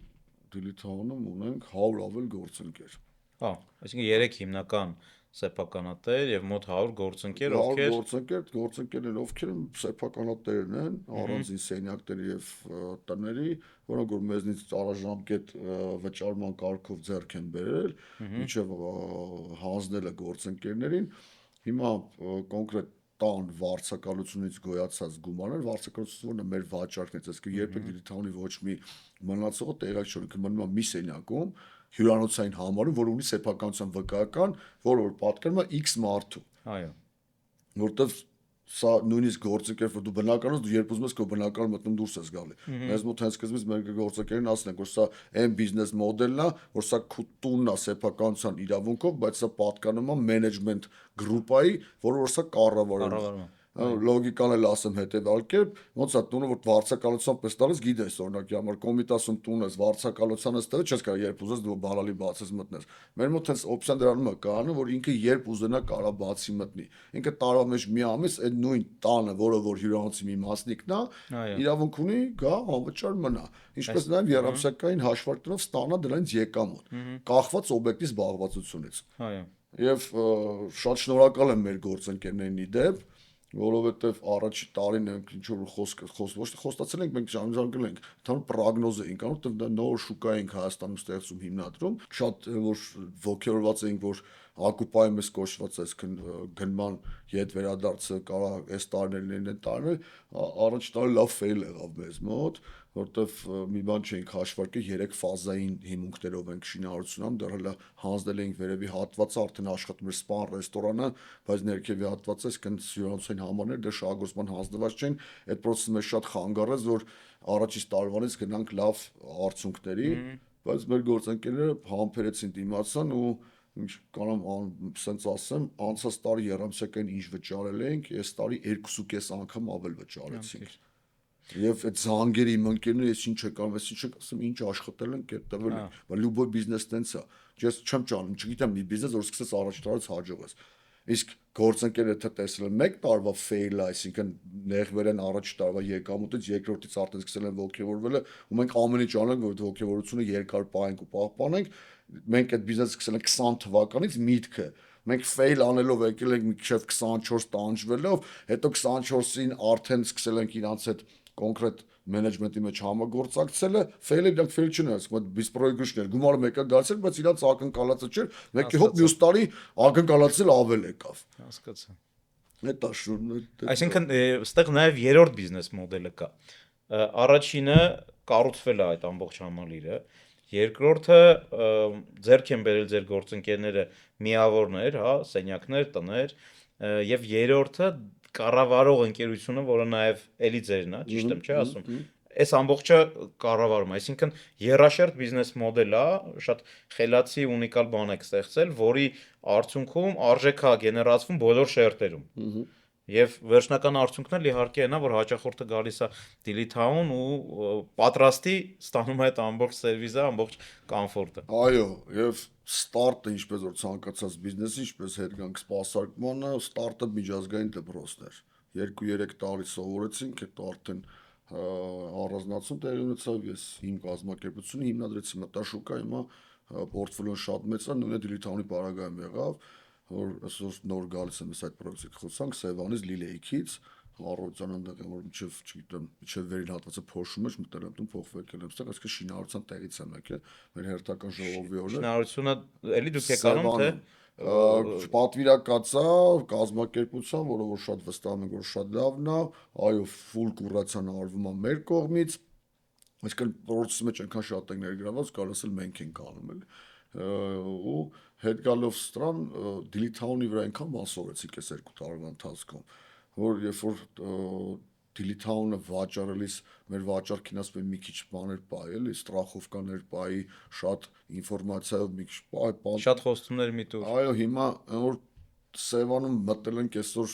Դիլիթաունում ունենք 100 ավել գործընկեր։ Հա, այսինքն 3 հիմնական սեփականատեր եւ մոտ 100 գործընկեր, ովքեր գործընկերներ ովքեր սեփականատերն են, առանձին սենյակների եւ տների, որոնք որ մեզնից առաժամկետ վճարման կարգով ձեռք են բերել, ինչեւ հանձնել է գործընկերներին։ Հիմա կոնկրետ տան վարձակալությունից գոյացած գումարներ, վարձակալությունը մեր վաճառքներից, այսինքն երբեք Դիլիթաունի ոչ մի մնացողը տեղակ չունի, մնում է մի սենյակում հյուրանոցային համարում, որ ունի սեփականության վկայական, որը պատկերում է X մարդու։ այո։ Որտեվ սա նույնիսկ գործընկեր, որ դու բնակարան ես, դու երբ ուզում ես քո բնակարան մտնում դուրս ես գալի։ Մեզ մոտ հենց սկզբից մեր գործընկերին ասել են, որ սա այն բիզնես մոդելն է, որ սա քո տունն է սեփականության իրավունքով, բայց սա պատկանում է մենեջմենտ գրուպայի, որը սա կառավարում է։ Լոգիկան էլ ասեմ հետեւյալ կերպ, ոնց է տունը որ վարձակալության պես տալիս, գիտես, օրինակի համար Կոմիտասում տուն ես, վարձակալության ես տվել, չես կարող երբ ուզես դու բալալի բացես մտնես։ Մեր մոտ հենց օպցիան դրանում է կայանում, որ ինքը երբ ուզենա կարա բացի մտնի։ Ինքը տարվա մեջ մի ամիս այդ նույն տանը, որը որ հյուրանոցի մի մասնիկն է, իրավունք ունի գա անվճար մնա։ Ինչպես նաև երամսյակային հաշվարկներով ստանա դրանից եկամուտ, կախված օբյեկտի զբաղվածությունից։ Այո։ Եվ շատ շնորհակալ եմ մեր գործընկերներին իդեպ, որովհետև առաջի տարին ենք ինչ որ ոչ թե խոստացել ենք, մենք ժամանակ ենք, թվում պրոգնոզ էինք անում, որտեղ դա նոր շուկա ենք Հայաստանում ստեղծում հիմնադրում, շատ որ ոգևորված էինք, որ ակուպայի մեզ կոչված այսքան գնման ետ վերադարձը կարա այս տարիներն են տարիներ, առաջի տարի լավ ֆեյլ եղավ մեզ մոտ, որտեվ մի բան չենք հաշվարկել 3 ֆազային հիմունքներով ենք շինարարությունում, դեռ հələ հանձնել ենք վերևի հատվածը, արդեն աշխատում էր սպան, ռեստորանը, բայց ներքևի հատվածը, այսինքն հյուրանոցային համարներ դեռ շահագործման հանձնված չեն, այդ process-ը մեզ շատ խանգարեց, որ առաջից տարվանից գնանք լավ արդյունքների, բայց մեր գործընկերները համբերեցին, դիմացան ու ինչ կանամ սենց ասեմ, անցած տարի երամսյակային ինչ վճարել ենք, այս տարի 2.5 անգամ ավել վճարեցինք։ Եվ այդ զանգերի իմ ընկերները ես ինչ եկամ, ես ինչ ասեմ, ինչ աշխատել են, կետ տվել են, բայց լուբոյ բիզնես տենց է։ Ես չեմ ճանում, չգիտեմ մի բիզնես, որ սկսես առաջ տարած հաջողես։ Իսկ գործընկերը թե տեսել են 1 տարվա fail-ը, այսինքն նեղվել են առաջ տարվա եկամուտից, երկրորդից արդեն սկսել են ողջևորվել ու մենք ամեն ինչ անենք, որ ողջևորությունը երկար պահենք ու պահպանենք։ Մենք այդ բիզնեսը սկսել ենք 20 թվականից միտքը մենք fail անելով եկել ենք մինչև 24 տանջվելով, հետո 24-ին արդեն սկսել ենք իրանց հետ կոնկրետ մենեջմենտի մեջ համագործակցելը, fail-ը դրանք fail չեն, ասում եմ, բիսպրոյգուշներ, գումարը մեկը գացել, բայց իրանց ակնկալածը չէր, մեկի հոп մյուս տարի ակնկալածել ավել եկավ։ Հասկացա։ Դա շուրջ։ Այսինքն այստեղ նաև երրորդ բիզնես մոդելը կա։ Առաջինը կառուցվել է այդ ամբողջ համալիրը, երկրորդը ձեռք են բերել ձեր գործընկերները միավորներ, հա, սենյակներ, տներ, եւ երրորդը կառավարող ընկերությունը, որը նաև էլի ձերն է, ճիշտ եմ, չէ՞ ասում։ Այս ամբողջը կառավարում, այսինքն երաշերտ բիզնես մոդել է, շատ խելացի ունիկալ բան եք ստեղծել, որի արդյունքում արժեք է գեներացվում բոլոր շերտերում։ Եվ վերջնական արդյունքն էլ իհարկե այն է, որ հաճախորդը գալիս է Dilly-Town ու պատրաստի ստանում է այդ ամբողջ սերվիզը, ամբողջ կոմֆորտը։ Այո, եւ ստարտը ինչպես որ ցանկացած բիզնեսի, ինչպես հետ գանք սպասարկմանը, ստարտը միջազգային դպրոցն էր։ 2-3 տարի սովորեցինք, հետո արդեն առանձնացում տեղի ունեցավ, ես իմ կազմակերպությունը հիմնադրեցի մտաշուկա, հիմա պորտֆոլիոն շատ մեծ է, նույնը Dilly-Town-ի պարագայում եղավ, որ այսօր նոր գալիս եմ այս այդ պրոյեկտի խոսանք Սևանից Լիլեիքից, առողջության այնտեղ որ մինչև, չգիտեմ, մինչև վերին հատվածը փոշում էր, մտել եմ տուն փոխվել եմ, այստեղ այսինքն շինարարության տեղից եմ եկել, մեր հերթական ժողովի օրը։ Շինարարությունը էլի դուք եք անում, թե պատվիրակացա կազմակերպության, որը որ շատ վստահում եմ, որ շատ լավն է, այո, ֆուլ կուրացիան արվում է մեր կողմից, այսինքն process-ի մեջ այնքան շատ ենք ներգրաված, կարող ասել մենք ենք անում էլի։ Ու հետ գալով ստրան Dilly-Town-ի վրա այնքան բան սովորեցինք այս 2 տարվա ընթացքում, որ երբ որ Dilly-Town-ը վաճառելիս մեր վաճառքին ասում եմ մի քիչ բաներ պահի, էլի ստրախովկաներ պահի, շատ ինֆորմացիայով մի քիչ պահի, շատ խոստումներ մի տուր։ այո, հիմա որ Սևանում մտել ենք այսօր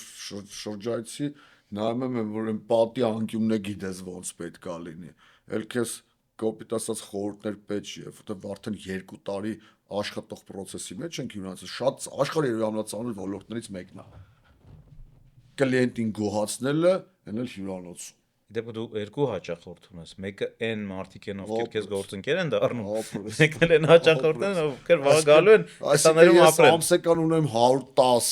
շրջայցի, նայում եմ, որ այն պատի անկյունն է գիտես ոնց պետք է լինի։ Էլ քեզ կոպիտ ասած խորհուրդներ պետք չի, որտեղ արդեն 2 տարի աշխատող process-ի մեջ ենք հյուրանոցը, շատ աշխարհի ամենածանր ոլորտներից մեկն է։ Կլիենտին գոհացնելը, այն էլ հյուրանոցում։ Դեպի դու երկու հաճախորդ ունես, մեկը այն մարդիկ են, ովքեր քեզ գործընկեր են դառնում, մեկն էլ այն հաճախորդն են, ովքեր վաղ գալու են տաներում ապրեն։ Ամսական ունեմ 110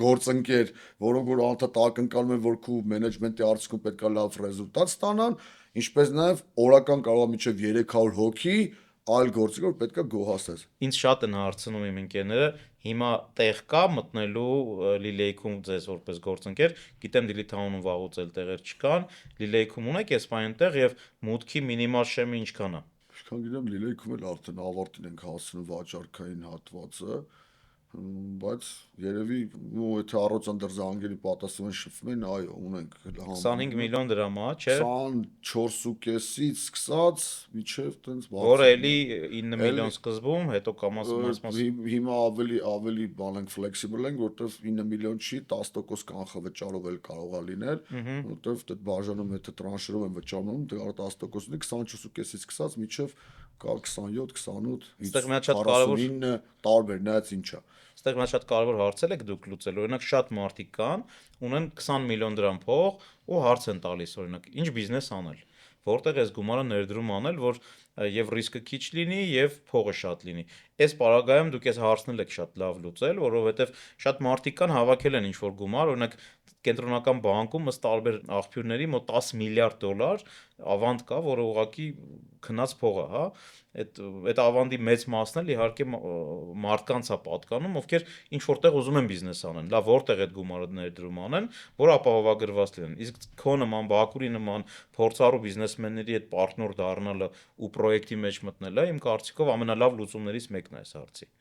գործընկեր, որոնք որ անդադ ակնկալում են, որ քու մենեջմենտի արդյունքում պետք է լավ ռեզուլտատ ստանան, ինչպես նաև օրական կարող է մինչև 300 հոգի այլ գործիք, որ պետք է գոհացնես։ Ինձ շատ են հարցնում իմ ընկերները, հիմա տեղ կա մտնելու Լիլեիքում ձեզ որպես գործընկեր, գիտեմ Dilly-Town-ում վաղուց էլ տեղեր չկան, Լիլեիքում ունեք այս բանը տեղ եւ մուտքի մինիմալ շեմը ինչքան է։ Ինչքան գիտեմ Լիլեիքում էլ արդեն ավարտին ենք հասցնում վաճառքային հատվածը, բայց երևի ու եթե առողջան դեռ զանգերի պատասխան շփվում են, այո, ունենք 25 միլիոն դրամ է, չէ։ 24.5-ից սկսած միջև տենց որը էլի 9 միլիոն սկզբում, հետո կամաց հիմա ավելի բան ենք flexible ենք, որտեվ 9 միլիոն չի 10% կանխավճարով էլ կարող է լինել, որտեվ դա բաժանում եթե տրանշերով են վճարում, դա 10%-ն 24.5-ից սկսած միջև կա 27, 28, 49 տարբեր, նայած ինչա։ Այստեղ մենք շատ կարևոր հարցեր եք դուք լուծել, օրինակ շատ մարդիկ կան, ունեն 20 միլիոն դրամ փող ու հարց են տալիս, օրինակ, ինչ բիզնես անել, որտեղ էս գումարը ներդրում անել, որ եւ ռիսկը քիչ լինի եւ փողը շատ լինի։ Այս պարագայում դուք այս հարցն եք շատ լավ լուծել, որովհետեւ շատ մարդիկ կան հավաքել են ինչ-որ գումար, օրինակ կենտրոնական բանկում ըստ տարբեր աղբյուրների մոտ 10 միլիարդ դոլար ավանդ կա, որը ուղղակի քնած փող է, հա։ Այդ ավանդի մեծ մասն էլ իհարկե մարդկանց է պատկանում, ովքեր ինչ որտեղ ուզում են բիզնես անեն, լավ որտեղ այդ գումարը ներդրում անեն, որ ապահովագրված լինեն։ Իսկ քո նման Բաքուրի նման փորձառու բիզնեսմենների այդ պարտնոր դառնալը ու պրոյեկտի մեջ մտնելը իմ կարծիքով ամենալավ լուծումներից մեկն է այս հարցի։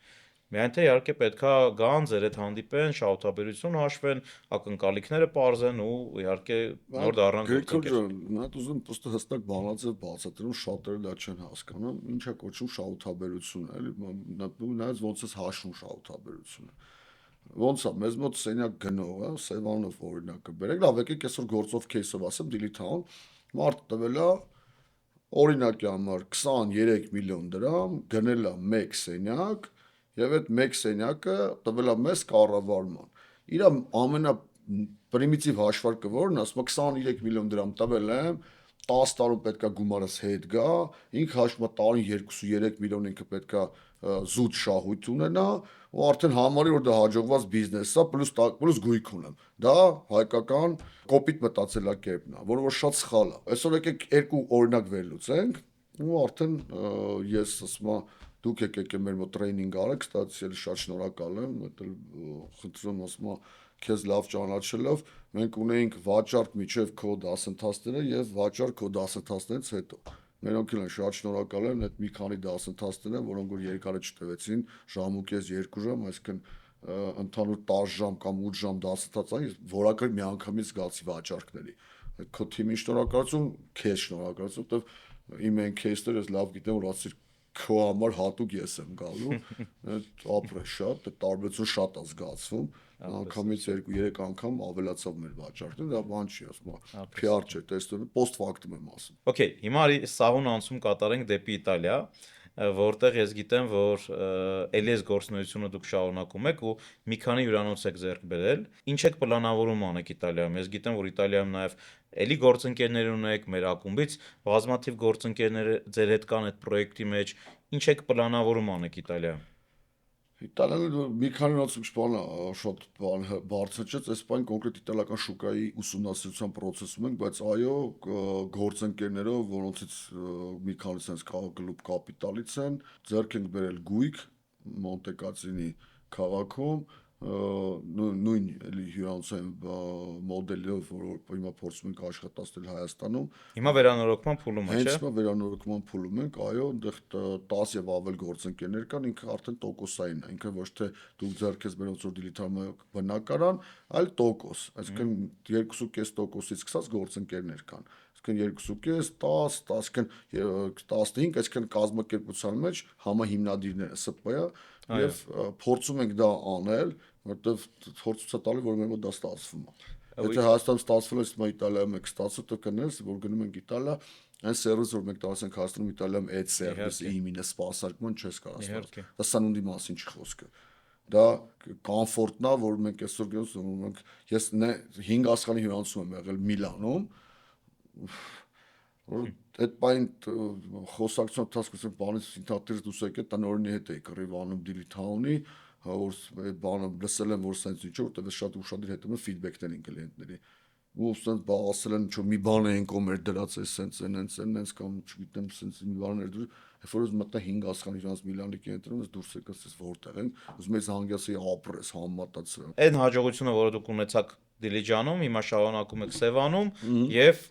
Միայն թե իհարկե պետքա գան ձեր հետ հանդիպեն, շահութաբերություն հաշվեն, ակնկալիքները պարզեն ու իհարկե նոր դառնան Գրիգոր գործընկեր։ ջան, նա ուզում պրոստը հստակ բանաձև բացատրում, շատերը դա չեն հասկանում, ինչա կոչում շահութաբերությունը, էլի, նայած ոնց է հաշվում շահութաբերությունը։ Ոնց է, մեզ մոտ սենյակ գնող, Սևանով օրինակը բերեք, լավ, եկեք այսօր գործով кейսով ասեմ, Դիլիթաուն, մարդ տվել է օրինակի համար 23 միլիոն դրամ, գնել է 1 սենյակ եւ այդ 1 սենյակը տվել է մեզ կառավարման։ Իր ամենա պրիմիտիվ հաշվարկը որն է, ասում է 23 միլիոն դրամ տվել եմ, 10 տարում պետքա գումարս հետ գա, ինքը հաշվում է տարին 2-3 միլիոն ինքը պետքա զուտ շահույթ ունենա ու արդեն համարի որ դա հաջողված բիզնես է, պլյուս գույք ունեմ։ Դա հայկական կոպիտ մտածելակերպն է, որը որ շատ սխալ է։ Այսօր եկեք երկու օրինակ վերլուծենք ու արդեն ես ասում եմ դուք եկեք մեր մոտ տրեյնինգ արեք, կստացի էլի շատ շնորհակալ եմ, դա խնդրում ասում եմ քեզ լավ ճանաչելով, մենք ունեինք վաճառք միջև քո դասընթացները եւ վաճառք քո դասընթացներից հետո։ Մերոնք էլ են շատ շնորհակալ եմ, այդ մի քանի դասընթացներ են, որոնք որ երկարը չտևեցին, ժամ ու կես, 2 ժամ, այսինքն ընդհանուր 10 ժամ կամ 8 ժամ դասընթացային, որակը միանգամից զգացի վաճառքների։ Այդ քո թիմին շնորհակալություն, քեզ շնորհակալություն, որտեվ իմ այն кейսները ես լավ գիտեմ, որ ասիր քո համար հատուկ ես եմ գալու, այդ ապրե շատ, այդ տարբերություն շատ է զգացվում, անգամից 2-3 անգամ ավելացավ մեր վաճառքը, դա բան չի, ասում եմ, PR չէ, տեսնում, post factum եմ ասում։ Okay, հիմա արի սահուն անցում կատարենք դեպի Իտալիա, որտեղ ես գիտեմ, որ էլի այս գործունեությունը դուք շարունակում եք ու մի քանի հյուրանոց եք ձեռք բերել։ Ինչ եք պլանավորում անեք Իտալիայում։ Ես գիտեմ, որ Իտալիայում նաև էլի գործընկերներ ունեք, մեր ակումբից բազմաթիվ գործընկերներ ձեր հետ կան այդ պրոյեկտի մեջ։ Ինչ եք պլանավորում անեք Իտալիայում։ Իտալիան մի քանի նոց բան շատ բարձրացած, այս բան կոնկրետ իտալական շուկայի ուսումնասիրության process-ում ենք, բայց այո, գործընկերներով, որոնցից մի քանիսը հենց կլուբ կապիտալից են, ձեռք ենք բերել գույք Մոնտեկացինի քաղաքում, նույն էլի հյուրանոցային մոդելով, որ հիմա փորձում ենք աշխատացնել Հայաստանում։ Հիմա վերանորոգման փուլում է, Հենց չէ՞։ հիմա վերանորոգման փուլում ենք, այո, այնտեղ 10 եւ ավել գործընկերներ կան, ինքը արդեն տոկոսային է, ինքը ոչ թե դուք ձեռք ես բերում որ դիլիթարմա բնակարան, այլ տոկոս, այսինքն 2.5%-ից սկսած գործընկերներ կան։ Այսինքն 2.5, 10, 15, այսինքն կազմակերպության մեջ համահիմնադիրները ՍՊ-ը եւ փորձում ենք դա անել, որտեվ փորձ ցույց տալի, որ մեր մոտ դա ստացվում է։ Եթե Հայաստանում ստացվել է, իսկ Իտալիայում եք ստացու, તો կներես, որ գնում ենք Իտալիա, այն սերվիս, որ մենք տալիս ենք Հայաստանում, Իտալիայում այդ սերվիսը իմինը սպասարկման չես կարող ստացնել։ Դա սանունդի մասին չի խոսքը։ Դա կոմֆորտն է, որ մենք այսօր գնում ենք, ես 5 ասխանի հյուրանոցում եմ եղել Միլանում, որ այդ բան խոսակցության ընթացքում բանից ինտերնետից դուրս եկել, տանորինի հետ էի կռիվանում Դիլիթաունի, որ այդ բանը լսել եմ, որ սենց ինչ որտեղ շատ ուշադիր հետում եմ ֆիդբեքներ են կլիենտների։ Ու սենց ասել են, ինչ մի բան էին կոմեր դրած է սենց կամ չգիտեմ, սենց մի բաներ դուր, երբ որ մտա 5 ասխանի իրանց Միլանի կենտրոնում, ես դուրս եկած որտեղ են, ուզում ես հանգիասի ապրես, համատացրել։ Այդ հաջողությունը, որը դուք ունեցաք Դիլիջանում, հիմա շարունակում եք Սևանում եւ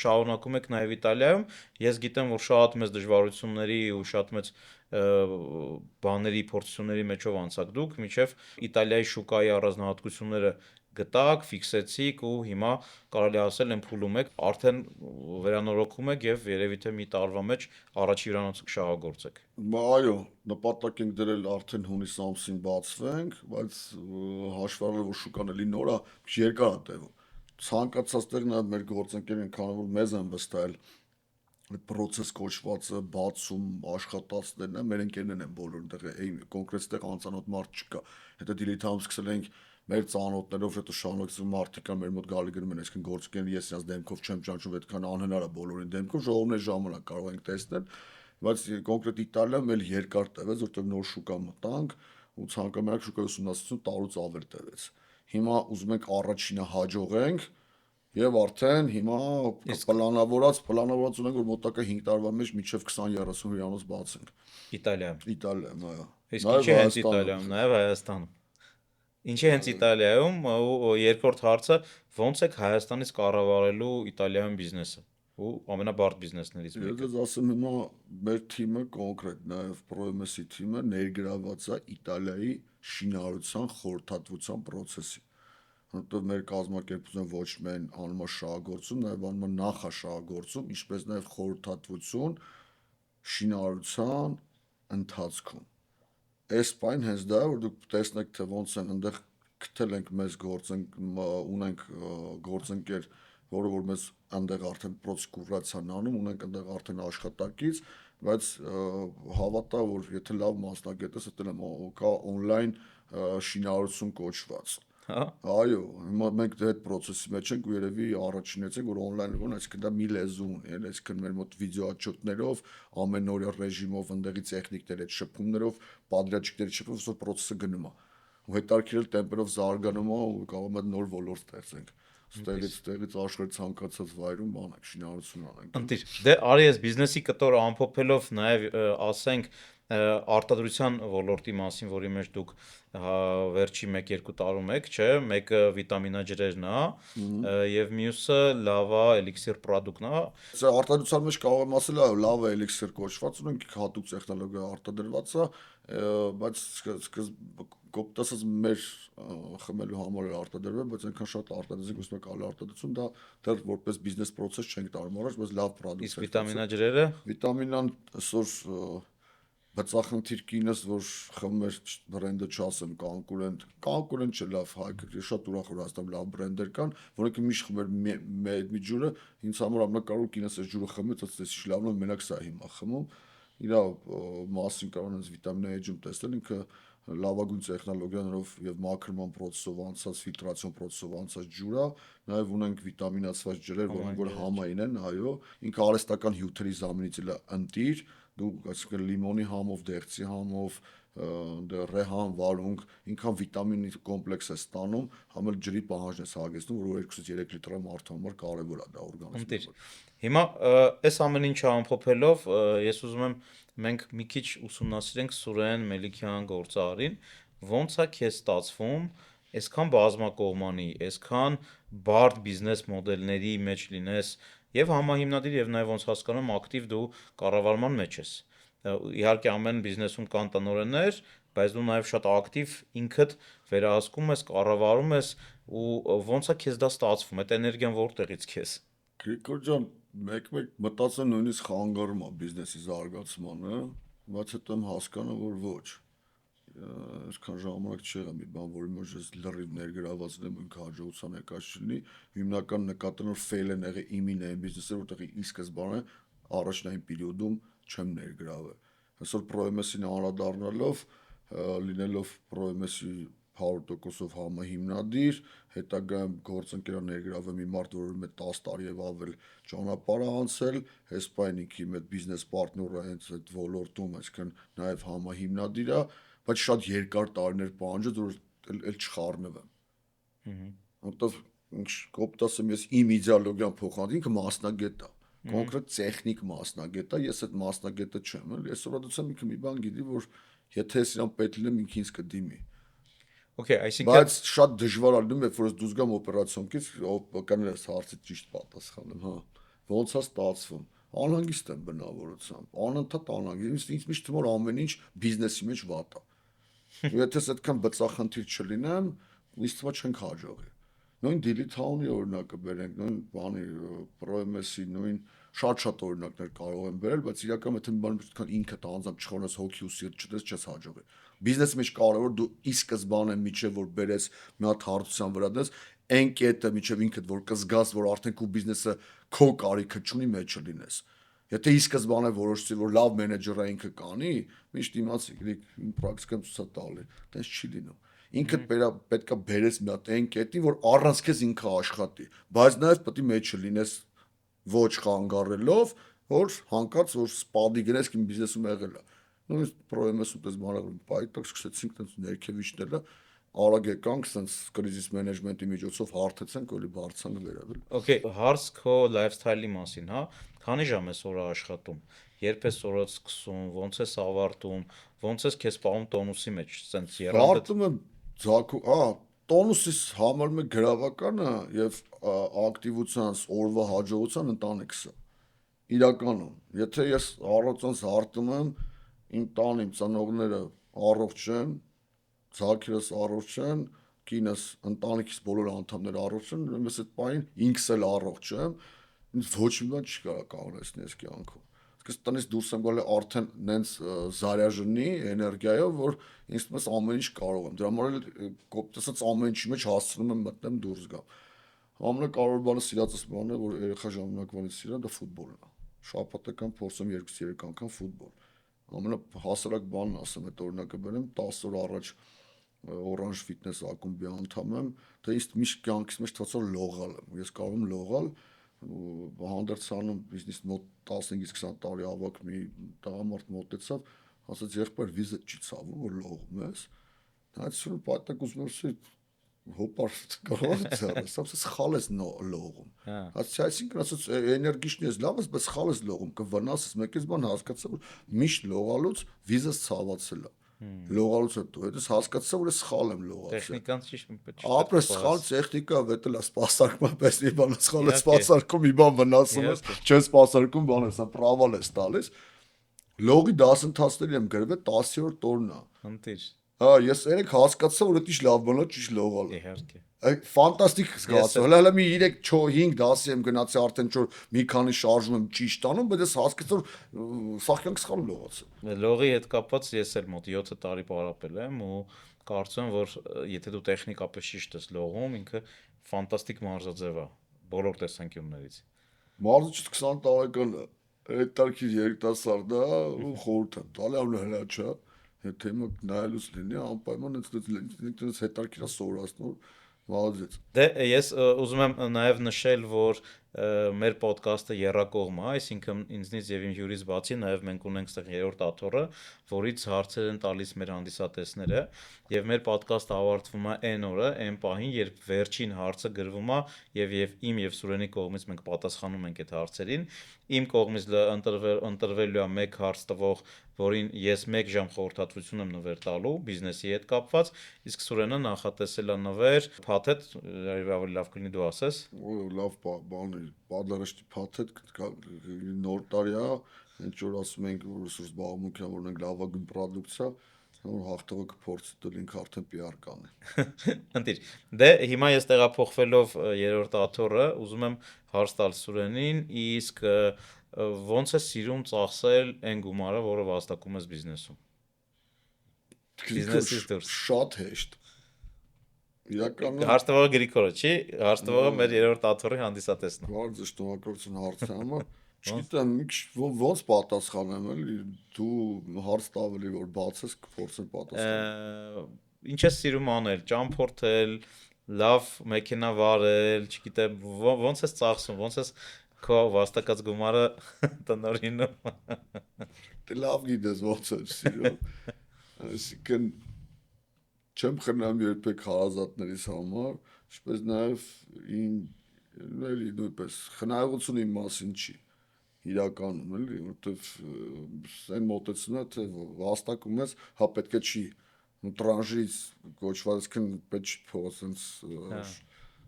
շարունակում եք նաեւ Իտալիայում։ Ես գիտեմ, որ շատ մեծ դժվարությունների ու շատ մեծ բաների, փորձությունների մեջով անցաք դուք, միջև Իտալիայի շուկայի առանձնահատկությունները գտաք, ֆիքսեցիք ու հիմա կարելի ասել են փուլում եք, արդեն վերանորոգում եք եւ երևի թե մի տարվա մեջ առաջի հյուրանոցը կշահագործեք։ Այո, նպատակ ենք դրել արդեն հունիս ամսին բացվենք, բայց հաշվառել որ շուկան էլի նոր է, երկար է տևում։ Ցանկացած տեղն է մեր գործընկերին, քանի որ մեզ են վստահել process կոչվածը բացում աշխատածներն է մեր ընկերներն են բոլորը այնտեղ կոնկրետ տեղ անծանոթ մարդ չկա հետո դիլիթաում սկսել ենք մեր ծանոթներով հետո շարունակեցում մարդիկ կան մեր մոտ գալի գնում են, այսինքն գործիքներ ես իրաց դեմքով չեմ ճանաչում, այդքան անհնար է բոլորին դեմքով, ժողովներ ժամանակ կարող ենք տեսնել, բայց կոնկրետ Իտալիայում էլ երկար տևեց, որտեղ նոր շուկա մտանք ու ցանկամերակ շուկայի ուսումնասիրություն տարուց ավել տևեց։ Հիմա ուզում ենք առաջինը հաջողենք եւ արդեն հիմա Իսկ պլանավորած ունենք, որ մոտակա 5 տարվա մեջ մինչեւ 20-30 հյուրանոց բացենք Իտալիայում։ Իտալիայում, այո։ Իսկ Նաեւ ինչի հենց Հայաստանում։ Իտալիայում, նաև Հայաստանում։ Ինչի հենց Իտալիայում ու երկրորդ հարցը ո՞նց եք Հայաստանից կառավարելու Իտալիայում բիզնեսը ու ամենաբարդ բիզնեսներից Ես մեկը։ դες ասեմ հիմա մեր թիմը կոնկրետ նաեւ Proemes-ի թիմը ներգրաված է Իտալիայի շինարարության խորհրդատվության process-ի։ Որտեղ մեր կազմակերպությունը ոչ միայն անում է շահագործում, նաեւ անում է նախաշահագործում, ինչպես նաեւ խորհրդատվություն շինարարության ընթացքում։ Այս բան հենց դա է, որ դուք տեսնեք թե ոնց են այնտեղ գտել ենք մեզ ունենք գործընկեր, որը որ մեզ այնտեղ արդեն պրոցեսկուրացիան անում, ունենք այնտեղ արդեն աշխատակից, բայց հավատա որ եթե լավ մասնագետ ես, դա կա on-line շինարարություն կոչված։ Հա։ Այո, հիմա մենք այդ process-ի մեջ ենք ու երևի առաջինից ենք, որ on-line գոն, այսինքն դա մի լեզու ունի, այսինքն մեր մոտ վիդեո отчетներով, ամենօրյա ռեժիմով, ընդեղի տեխնիկների հետ շփումներով, պատրաստիչների շփումով, որ process-ը գնում է։ Ու հետարքիրել տեմպերով զարգանում է ու կարող է նոր ոլորտ ստեղծենք։ Ստեղից աշխարհի ցանկացած վայրում բանակ շինարարություն անենք։ Ընտիր, դե արի ես բիզնեսի կտոր ամփոփելով նաև ասենք արտադրության ոլորտի մասին, որի մեջ դուք վերջի 1-2 տարում եք, չէ, մեկը վիտամինաջրերն է, եւ մյուսը լավա էլիքսիր պրոդուկտն է։ Սա արտադրության մեջ կարող եմ ասել, այո, լավ է էլիքսիր կոչված, ունենք հատուկ տեխնոլոգիա արտադրված է, բայց կոպտասած մեր խմելու համար է արտադրվել, բայց այնքան շատ արտադրեցինք, ուսում եք ալի արտադրություն, դա դեռ որպես բիզնես process չենք տարում առաջ, բայց լավ product Իսկ է։ վիտամինաջրերը Վիտամինան այսօր բացախնդիր կինս, որ խմում էր բրենդը չասեմ, կոնկուրենտ չէ լավ հայք, շատ ուրախ որ հաստատ լավ բրենդեր կան, որոնք միշտ խմում էր մի ջուրը, ինձ համար ամենակարևոր կինս այս ջուրը խմի, ցած ինչ լավն է, մենակ սա հիմա խմում։ Իրա մասին կարող են վիտամին A-ջում տեսնել, ինքը լավագույն տեխնոլոգիաներով եւ մաքրման process-ով անցած, ֆիլտրացիոն process-ով անցած ջուր է, նաեւ ունենք վիտամինացված ջրեր, որոնք որ համային են, այո, ինքը արհեստական հյութերի զամենիցել է ընտիր, դու այսինքն լիմոնի համով, դեղցի համով, ռեհան, վարունգ, ինքան վիտամինի կոմպլեքս է ստանում, համել ջրի պահանջն է հագեցնում, որ 2-3 լիտր մարդու համար կարևոր է դա օրգանիզմի Ընտիր։ համար։ Հիմա այս ամեն ինչը ամփոփելով ես ուզում եմ մենք մի քիչ ուսումնասիրենք Սուրեն Մելիքյան գործարարին, ոնց է քեզ ստացվում այսքան բազմակողմանի, այսքան բարդ բիզնես մոդելների մեջ լինես եւ համահիմնադիր եւ նաեւ ոնց հասկանում ակտիվ դու կառավարման մեջ ես։ Իհարկե ամեն բիզնեսում կան տնօրեններ, բայց դու նաեւ շատ ակտիվ ինքդ վերահսկում ես, կառավարում ես ու ոնց է քեզ դա ստացվում, այդ էներգիան որտեղից քեզ։ Գրիգոր ջան, մեկ-մեկ մտածեմ նույնիսկ խանգարում է բիզնեսի զարգացմանը, բայց հետո եմ հասկանում, որ ոչ։ Այսքան ժամանակ չի եղել մի բան, որի մեջ ես լրիվ ներգրաված եմ ինքը հաջողության եկած չլինի, հիմնական նկատելով fail են եղել իմին այն բիզնեսը, որտեղ ի սկզբանե առաջնային պերիոդում չեմ ներգրավել։ Այսօր Proemes-ին անդրադառնալով, լինելով Proemes-ի 100%-ով համահիմնադիր, հետագայում գործընկերան ներգրավում մի մարդ, որ մեր 10 տարի եւ ավել ճանապարհ է անցել, հեսպայն ինքի մեր բիզնես պարտները հենց այդ ոլորտում, այսինքն նաեւ համահիմնադիր է, բայց շատ երկար տարիներ պահանջեց, որ էլ չխառնվեմ։ Որտեվ ինչ կոպտասեմ ես իմ իդեալոգիան փոխանցի, ինքը մասնագետ է, կոնկրետ տեխնիկ մասնագետ է, ես այդ մասնագետը չեմ, էլի այսօր դուք ինքը մի բան գիտի, որ եթե ես իրան պետք լինեմ, ինքը ինձ կդիմի։ Okay, այսինքն Բայց շատ դժվար է լինում, երբ որ ես դուրս գամ օպերացիոնից, կանես հարցի ճիշտ պատասխանեմ, հա։ Ոնց է ստացվում։ Անհանգիստ եմ բնավորությամբ, անընդհատ անհանգիստ, ինձ միշտ թվում է ամեն ինչ բիզնեսի մեջ վատ է։ Ու եթե ես այդքան բծախնդիր չլինեմ, ինձ թվում է չենք հաջողի։ Նույն Դիլիթաունի օրինակը բերենք, նույն բանի Proemes-ի, նույն շատ օրինակներ կարող եմ բերել, բայց իրականում եթե մի բան այդքան ինքդ անձամբ չխոնես հոգի ու սիրտ չտես, չես հաջողի։ Բիզնեսի մեջ կարևոր դու ի սկզբանե միջև որ բերես մի հատ հարթության վրա դες, այն կետը միջև ինքդ որ կզգաս, որ արդեն քո բիզնեսը քո կարիքը չունի, մեջը լինես։ Եթե ի սկզբանե որոշեցի, որ լավ մենեջերը ինքը կանի, միշտ իմացի, գիտեք, իմ պրակտիկան ցույց է տալի, այդպես չի լինում։ ինքդ պետքա բերես մի հատ այն կետի, որ առանց քեզ ինքը աշխատի, բայց նաև պետք է մեջը լինես ոչ խանգարելով, որ հանկարծ որ սպադի գնես իմ բիզնեսում եղել է։ Նույնիսկ պրոյեմեսում դες մանրագույն պայտակ սկսեցինք տենց ներքևիչները արագ եկանք սենց կրիզիս մենեջմենտի միջոցով հարթեցանք, էլի բարձրացանք վերաբերել։ Okay, հարց քո lifestyle-ի մասին, հա։ Քանի ժամ ես օրը աշխատում։ Երբ ես օրը սկսում, ոնց ես ավարտում, ոնց ես քեզ պահում տոնուսի մեջ, սենց երանդը։ Հարթում եմ ձակու, տոնուսից համարում է գրավականը եւ ակտիվությանս օրվա հաջողության ընտանիքսը։ Իրականում, եթե ես առողջանց հարթում եմ, իմ տան իմ ծնողները առողջ են, ձակերս առողջ են, կինս, ընտանիքիս բոլոր անդամները առողջ են, ես այդ պահին ինքս էլ առողջ եմ, ինձ ոչ մի բան չի կարող կանգնեցնել այս կյանքում։ Իսկ տնից դուրս եմ գալի արդեն նենց զարյաժնի էներգիայով, որ ինձ թվում է ամեն ինչ կարող եմ։ Դրա համար էլ կոպտեսած ամեն ինչի մեջ հասցնում եմ մտնեմ դուրս գամ։ Ամենակարևոր բանը սիրածս բանն է, որ երեխա ժամանակվանից սիրեմ, դա ֆուտբոլն է։ Շաբաթական փորձում 2-3 անգամ ֆուտբոլ։ Ամենահասարակ բանն ասեմ, այդ օրինակը բերեմ 10 օր առաջ Orange Fitness ակումբի անդամ եմ, դա ինձ միշտ կյանքից մեջ թվաց որ լողալ եմ։ Ես կարող եմ լողալ հանդերձանում բիզնես մոտ 15-20 տարի ավակ մի տղամարդ մոտեցավ, ասաց եղբայր վիզը չի ցավում որ լողում ես։ Դա պատակ ուզում եմ հոպար կարող ես, ասես սխալ ես լողում։ Ասացի այսինքն ասած էներգիչն ես լավ ես, բայց սխալ ես լողում, կվնասես, մեկից բան հասկացա որ միշտ լողալուց վիզս ցավացել է։ Լողալուց հետո հետս հասկացա որ սխալ եմ լողացել։ Տեխնիկան ճիշտ Ապրես սխալ տեխնիկա վետել է սպասարկում, պես մի բան սխալ է սպասարկում, մի բան վնասում ես, չես սպասարկում, բան ես, պրավալ ես տալիս։ Լողի դասընթացների եմ գրվել 10-րդ օրն է։ Ընտիր։ Ես երեք հասկացա, որ դա լավ բան է, ճիշտ լողալը։ Իհարկե։ Ֆանտաստիկ զգացա։ Հələ մի 3-4-5 դասի եմ գնացի արդեն որ մի քանի շարժում եմ ճիշտ անում, բայց ես հասկացա, որ սախյանք սխալ լողացա։ Լողի հետ կապված ես էլ մոտ 7 տարի պարապել եմ ու կարծում եմ, որ եթե դու տեխնիկապես ճիշտ ես լողում, ինքը ֆանտաստիկ մարզաձև է բոլոր տեսանկյուններից։ Մարզիչից 20 տարեկան այդ տարքի երիտասարդ է ու խորհուրդ եմ տալի ամենահնաչա, եթե հիմա նայելուց լինի անպայման այնպես հետարքիրա սովորացնում մալաձեց։ Դե ես ուզում եմ նաև նշել, որ մեր ոդկասթը եռակողմ է, այսինքն ինձնից եւ իմ հյուրից բացի նաև մենք ունենք այստեղ երրորդ աթոռը, որից հարցեր են տալիս մեր հանդիսատեսները, եւ մեր ոդկասթը ավարտվում է այն օրը, այն պահին, երբ վերջին հարցը գրվում է եւ իմ եւ Սուրենի կողմից մենք պատասխանում ենք այդ հարցերին։ Իմ կողմից ընտրվելու է մեկ հարց տվող, որին ես 1 ժամ խորհրդատվություն եմ նվեր տալու բիզնեսի հետ կապված, իսկ Սուրենը նախատեսել է նվեր փաթեթ, ավելի լավ կլինի դու ասես։ Լավ բան է, պատլարաշտի փաթեթ նոր տարի է, ինչ որ ասում ենք որ ռեսուրս զբաղմունքի համար ունենք լավագույն պրոդուկցիա, որ հաղթողը կփորձի դու ինքը արդեն PR կանի։ Ընտիր։ Դե հիմա ես տեղափոխվելով երրորդ աթոռը, ուզում եմ հարց տալ Սուրենին, իսկ ոնց է սիրում ծախսել այն գումարը, որը վաստակում ես բիզնեսում։ Բիզնեսից դուրս։ Շատ հեշտ։ Իրականում Հարց տվողը Գրիգորը չի, հարց տվողը մեր երրորդ աթոռի հանդիսատեսն է։ Բարձր շնորհակալություն հարցի համար։ Չգիտեմ, ոնց պատասխանեմ, էլի դու հարց տավելի որ բացես կփորձեմ պատասխանել։ Ինչ ես սիրում անել, ճամփորդել, լավ մեքենա վարել, չգիտեմ, ոնց ես ծախսում, ոնց ես քո վաստակած գումարը տնօրինում։ Դե լավ գիտես ոնց եմ սիրում։ Այսինքն չեմ խնամ երբեք հարազատներիս համար, ինչպես նաև էլի նույնպես խնայողությունը իմ մասին չի իրականում էլի, որովհետև այն մոտեցումն է, թե վաստակում ես, հա պետք է չի տրանժից կոչված պետք չի փողը սենց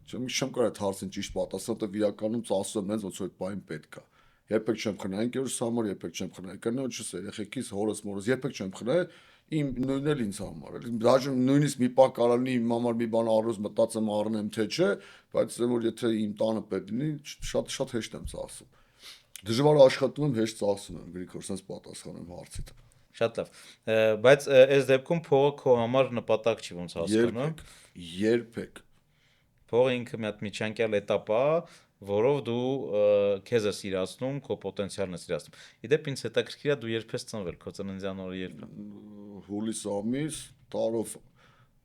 չեմ կարող այդ հարցին ճիշտ պատասխանել, որովհետև իրականում ծախսում եմ հենց ոնց որ այդ բան պետք է։ Երբեք չեմ խնայել ընկերոջս համար, երբեք չեմ խնայել կնոջս, երեխեքիս, հորս, մորս, երբեք չեմ խնայել իմ նույնն էլ ինձ համար, էլի դաժե նույնիսկ մի պահ կարալնի իմ համար մի բան առուզ մտածեմ առնեմ թե չէ, բայց որ եթե իմ տանը պետք լինի, շատ հեշտ եմ ծախսում։ Դժվար աշխատում եմ, հեշտ ծախսում եմ, Գրիգոր, sense պատասխանեմ հարցիդ։ Շատ լավ։ Բայց այս դեպքում փողը քո համար նպատակ չի ոնց հասկանում։ Երբեք։ Փողը ինքը մի հատ միջանկյալ էտապ է, որով դու քեզ ես իրացնում, քո պոտենցիալն ես իրացնում։ Իդեպ ինձ հետաքրքիր է դու երբ ես ծնվել, քո ծննդյան օրը երբ է։ Հուլիս ամիս, տարով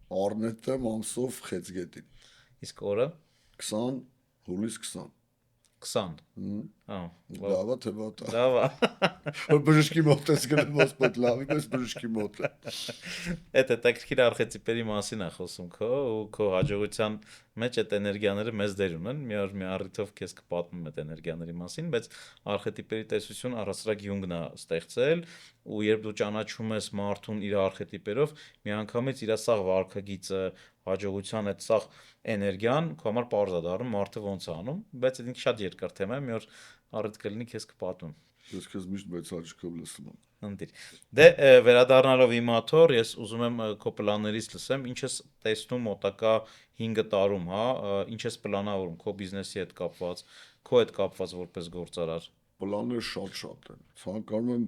Առնետեմ ամսով Խեցգետին։ Իսկ օրը 20 հուլիս 20։ 20։ Ահա, Լավա թե վատա։ լավ է։ Որ բժշկի մոտ ես գնում, ոսպետ լավի պես բժշկի մոտ է։ Այդ հետաքրքիր արխետիպերի մասին է խոսում քո ու քո հաջողության մեջ այդ էներգիաները մեծ դեր ունեն։ Մի օր մի առիթով քեզ կպատմեմ այդ էներգիաների մասին, բայց արխետիպերի տեսություն առասարակ Յունգն է ստեղծել ու երբ դու ճանաչում ես մարդուն իր արխետիպերով, միանգամից իր սաղ վարքագիծը, հաջողության այդ սաղ էներգիան քո համար պարզ է դառնում մարդը ոնց է անում, բայց դա շատ երկար թեմա է, մի օր առիթ կլինի քեզ կպատմեմ։ Ես քեզ միշտ մեծ հաճույքով լսում եմ։ Ընտիր։ Դե վերադառնալով իմ աթոռ, ես ուզում եմ քո պլաններից լսեմ, ինչ ես տեսնում մոտակա 5 տարում, հա, ինչ ես պլանավորում քո բիզնեսի հետ կապված, քո հետ կապված որպես գործարար։ Պլանները շատ են։ Ցանկանում եմ,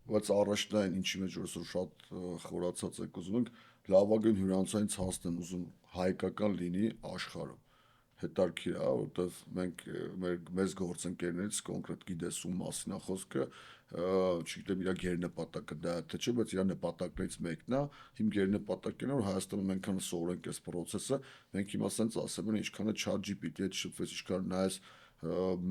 բայց առաջնային ինչի մեջ որ շատ խորացած եք ուզում ենք, լավագույն հյուրանոցային ցանցն եմ ուզում հայկական լինի աշխարհում։ Հետարքիր է, որովհետև մենք մեզ գործընկերներից կոնկրետ գիտես ում մասին է խոսքը, չգիտեմ իր գերնպատակը դա թե չէ, բայց իր նպատակներից մեկն է, իմ գերնպատակն է, որ Հայաստանում այնքան սովորենք այս process-ը, մենք հիմա ասենց ասեմ, ինչքան է ChatGPT-ը շփվեց, ինչքան նայես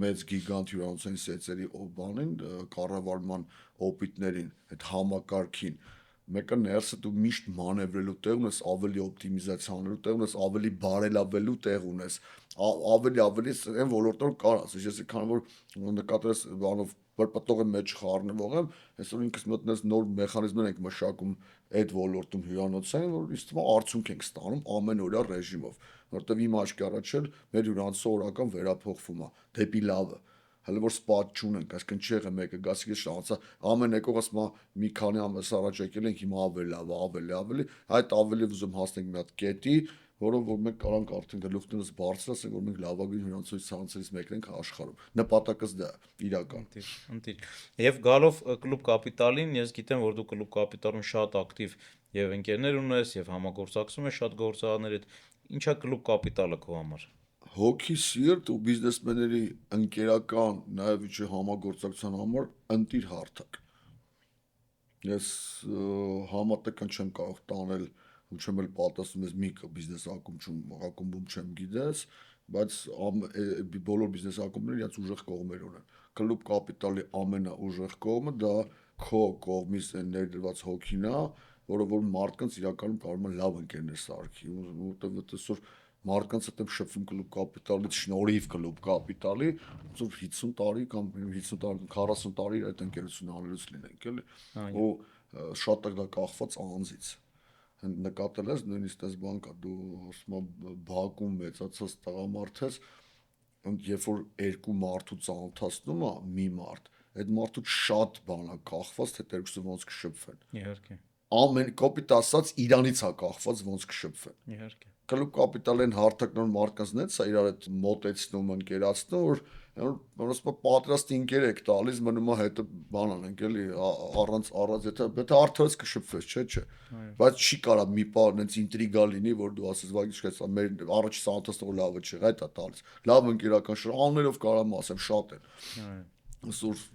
մեծ գիգանտ հյուրանոցային սեցերի բանին, կառավարման օպիտներին, այդ համակարգին, մեկը ներսը դու միշտ մանևրելու տեղ ունես, ավելի օպտիմիզացիա անելու տեղ ունես, ավելի բարելավելու տեղ ունես, ավելի այն ոլորտով կարաս, ես քան որ նկատես բանով պրպտող եմ մեջ խառնվող եմ, այսօր ինքս մտնես նոր մեխանիզմներ ենք մշակում այդ ոլորտում հյուրանոցային, որ իսկ թվում արդյունք ենք ստանում ամենօրյա ռեժիմով, որտեվ իմ աչքի առաջ էլ մեր հյուրանոցը օրական վերափոխվում է դեպի լավը, հələ որ սպատ չունենք, այսինքն չի եղել մեկը գասի շանսը ամեն եկող ասма մի քանի ամիս առաջ եկել ենք հիմա ավելի լավ, ավելի, այդ ավելի ուզում հասնենք մի հատ կետի, որով որ մենք կարանք արդեն գլուխներս բարձրացնենք, որ մենք լավագույն հյուրանոցի ցանցերից մեկն ենք աշխարհում։ Նպատակս դա է, իրական։ Ընտիր։ Եվ գալով կլուբ կապիտալին, ես գիտեմ, որ դու կլուբ կապիտալում շատ ակտիվ եւ ընկերներ ունես եւ համագործակցում ես շատ գործարանների հետ։ Ինչա կլուբ կապիտալը քո համար։ Հոգի սիրտ ու բիզնեսմենների ընկերական, նաև իջի համագործակցության համար ընտիր հարթակ։ Ես համատեքան չեմ կարող տանել ու չեմ էլ պատասխանում ես մի բիզնես ակումբում չեմ գիտես, բայց բոլոր բիզնես ակումբները իրաց ուժեղ կողմեր ունեն։ Կլուբ կապիտալի ամենաուժեղ կողմը դա քո կողմից ներդրված հոգին է, որը որ մարդկանց իրականում կարող է լավ ընկերներ սարքի, որովհետև այսօր մարդկանց հետ եմ շփվում կլուբ կապիտալից շնորհիվ կլուբ կապիտալի, ոնց որ 50 տարի կամ 50 տարի 40 տարի այդ ընկերությունը անելուց լինենք էլի, ու շատ է դա կախված անձից։ Նկատել ես նույնիսկ այս բան կա, դու ասում ես Բաքում մեծացած տղամարդ ես, երբ որ երկու մարդու ծանոթացնում է մի մարդ, այդ մարդու շատ բան է կախված, թե երկուսը ոնց կշփվեն։ Իհարկե։ Ամեն կոպիտ ասած իրանից է կախված ոնց կշփվեն։ Իհարկե։ Կլուբ կապիտալեն հարթակնոր մարդկանց նենց է իրար այդ մոտեցնում, ընկերացնում, որ ասում պատրաստի ընկեր եք տալիս, մնում է հետը բան անենք էլի առանց եթե արդարից կշփվես, չէ։ Բայց չի կարա մի բան նենց ինտրիգա լինի, որ դու ասես, վայ ինչ կես, մեր առաջի սանտոսը լավը չի, այդ է տալիս։ Լավ ընկերական շրաններով կարամ ասեմ շատ են։ Այսօր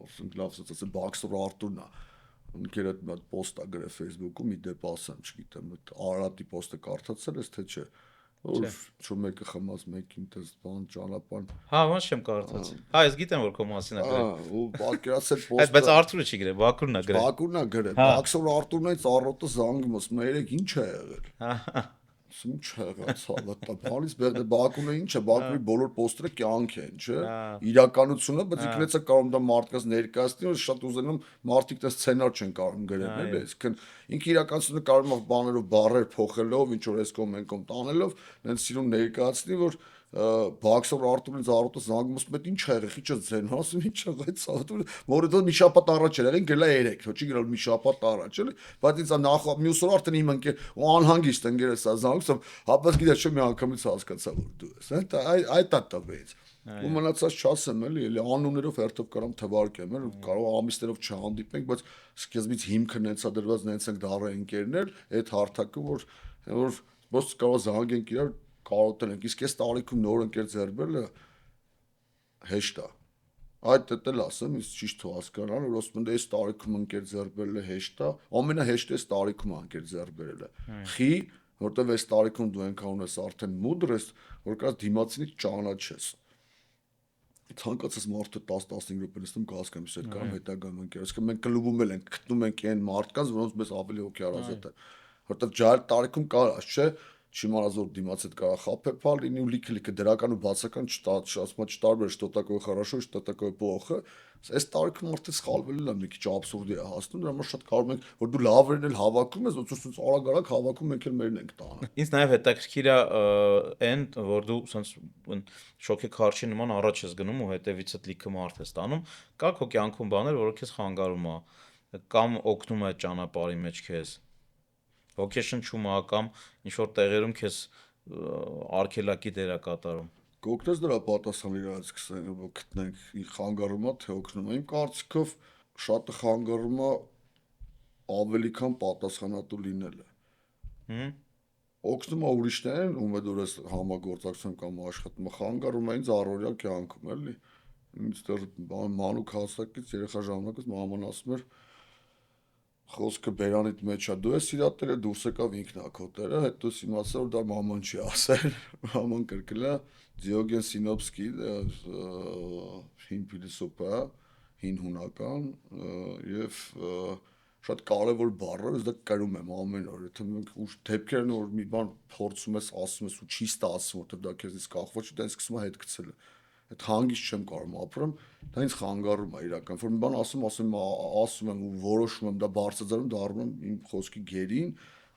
ասենք լավ ասած Բաքսոր Արտուրն է ընկերը մի հատ պոստ է գրել Facebook-ում, մի դեպ ասեմ, չգիտեմ, այդ Արարատի պոստը կարդացել ես թե չէ, որ շո մեկը խմած մեկին տես բան ճանապարհ։ Հա, ոնց չեմ կարդացել։ Հա, ես գիտեմ որ քո մասին է գրել։ Ու պատկերացել պոստը։ Բայց Արթուրը չի գրել, Բաքուրն է գրել։ Բաքուրն է գրել։ Բաքսոր Արտուրն այդ առոտը զանգում, ասում է, «Երեք ինչ է եղել»։ Հա։ Ինչ եղավ, ցավը, բանից Բաքունը ինչ է, Բաքուի բոլոր պոստերը կյանք են, չէ։ Իրականությունը, բայց ինքնեցա կարող դա մարդկանց ներկայացնի, որ շատ ուզում եմ մարդիկ դա սցենար չեն կարող գրել, էլի, այսինքն ինքը իրականությունը կարող է բաներով բառեր փոխելով, ինչ որ էս կողմ են կողմ տանելով, նենց սիրուն ներկայացնի, որ Բաքսոր Արտուրից առոտը զանգում ասում է ինչ ա եղել, ի՞նչ է ձեն, ասում ինչ ա եղել, ցավը, որը դա մի շաբաթ առաջ էր եղել, գելա 3, ոչ չի գնալ մի շաբաթ առաջ, էլի, բայց ինձ նախ մյուս օր արդեն իմ ընկեր ու անհանգիստ ընկերս է զանգում, հապած գիտես չէ մի անգամից հասկացա որ դու ես, այդ է տվեց։ Ու մնացած չասեմ էլի անուններով հերթով կարամ թվարկեմ, էլ կարող ամիսներով չհանդիպենք, բայց սկզբից հիմքը նենցա դրված նենց ենք դառը ընկերներ, այդ հարթակը որ ոնց կարող զանգենք իրար կարոտենք, իսկ այս տարիքում նոր ընկեր ձեռբերելը հեշտ է։ Այդ էլ ասեմ, ինձ ճիշտ ու հասկանալ, որ ասում են, այս տարիքում ընկեր ձեռք բերելը հեշտ է, ամենահեշտը այս տարիքում ընկեր ձեռք բերելը։ Խի, որտեվ այս տարիքում դու այնքան ունես արդեն մուդր ես, որ կարաս դիմացինից ճանաչես։ Ցանկացած մարդը 10-15 րոպե նստում կհասկանա, ինչ այդ կամ հետագայում ընկեր։ Այսինքն մենք կլուբում ենք, գտնում ենք այն մարդկանց, որոնց մեզ ավելի հոգեարազատ է։ Որտեվ ջահել տարիքում կարած, չէ, չիմանաս որ դիմաց հետ կարա խափեփալ, լինի ու լիքը դրական ու բացական ասում չտարբեր, что такое хорошо, что такое плохо։ Այս տարիքում արդեն սխալվելն է մի քիչ աբսուրդի է հասնում, դրա համար շատ կարող ենք, որ դու լավերն էլ հավաքում ես, ոնց արագ հավաքում մենք էլ մերն ենք տանը։ Ինձ նաև հետաքրքիր է այն, որ դու սենց շոկեքարչի նման առաջ ես գնում ու հետևիցդ լիքը մարդ ես տանում, կա քո կյանքում բաներ, որը քեզ խանգարում է կամ օգնում է այդ ճանապարհի մեջ քեզ։ Ոգեշնչում է կամ ինչ որ տեղերում քեզ արգելակի դեր է կատարում։ Կօգնես դրա պատասխան իրար սկսենք գտնենք խանգարում է թե օգնում է։ Իմ կարծիքով շատը խանգարում է ավելի քան պատասխանատու լինելը։ Օգնում է ուրիշներին, ում հետ դուրս համագործակցում կամ աշխատում, խանգարում է ինձ առօրյա կյանքում, էլի։ Ինձ դեռ մանուկ հասակից երեխա ժամանակից մաման ասում էր խոսքը բերանիդ մեջ է, դու ես իրա տերը, դուրս եկավ ինքն է քո տերը, հետո իմացա որ դա մաման չի ասել, մաման կրկնել է Դիոգեն Սինոպսկի, հին փիլիսոփա, հին հունական եւ շատ կարևոր բառ է, դա կրում եմ ամեն օր, եթե մենք դեպքերն որ մի բան փորձում ես, ասում ես ու չի ստացվում, որտեղ դա քեզից կախված չի, դա սկսում է հետ գցել։ Այդ հանգիստ չեմ կարող ապրեմ, դա ինձ խանգարում է իրական, որ մի բան ասում եմ ու որոշում եմ, դա բարձրացնում դառնում եմ իմ խոսքի գերին,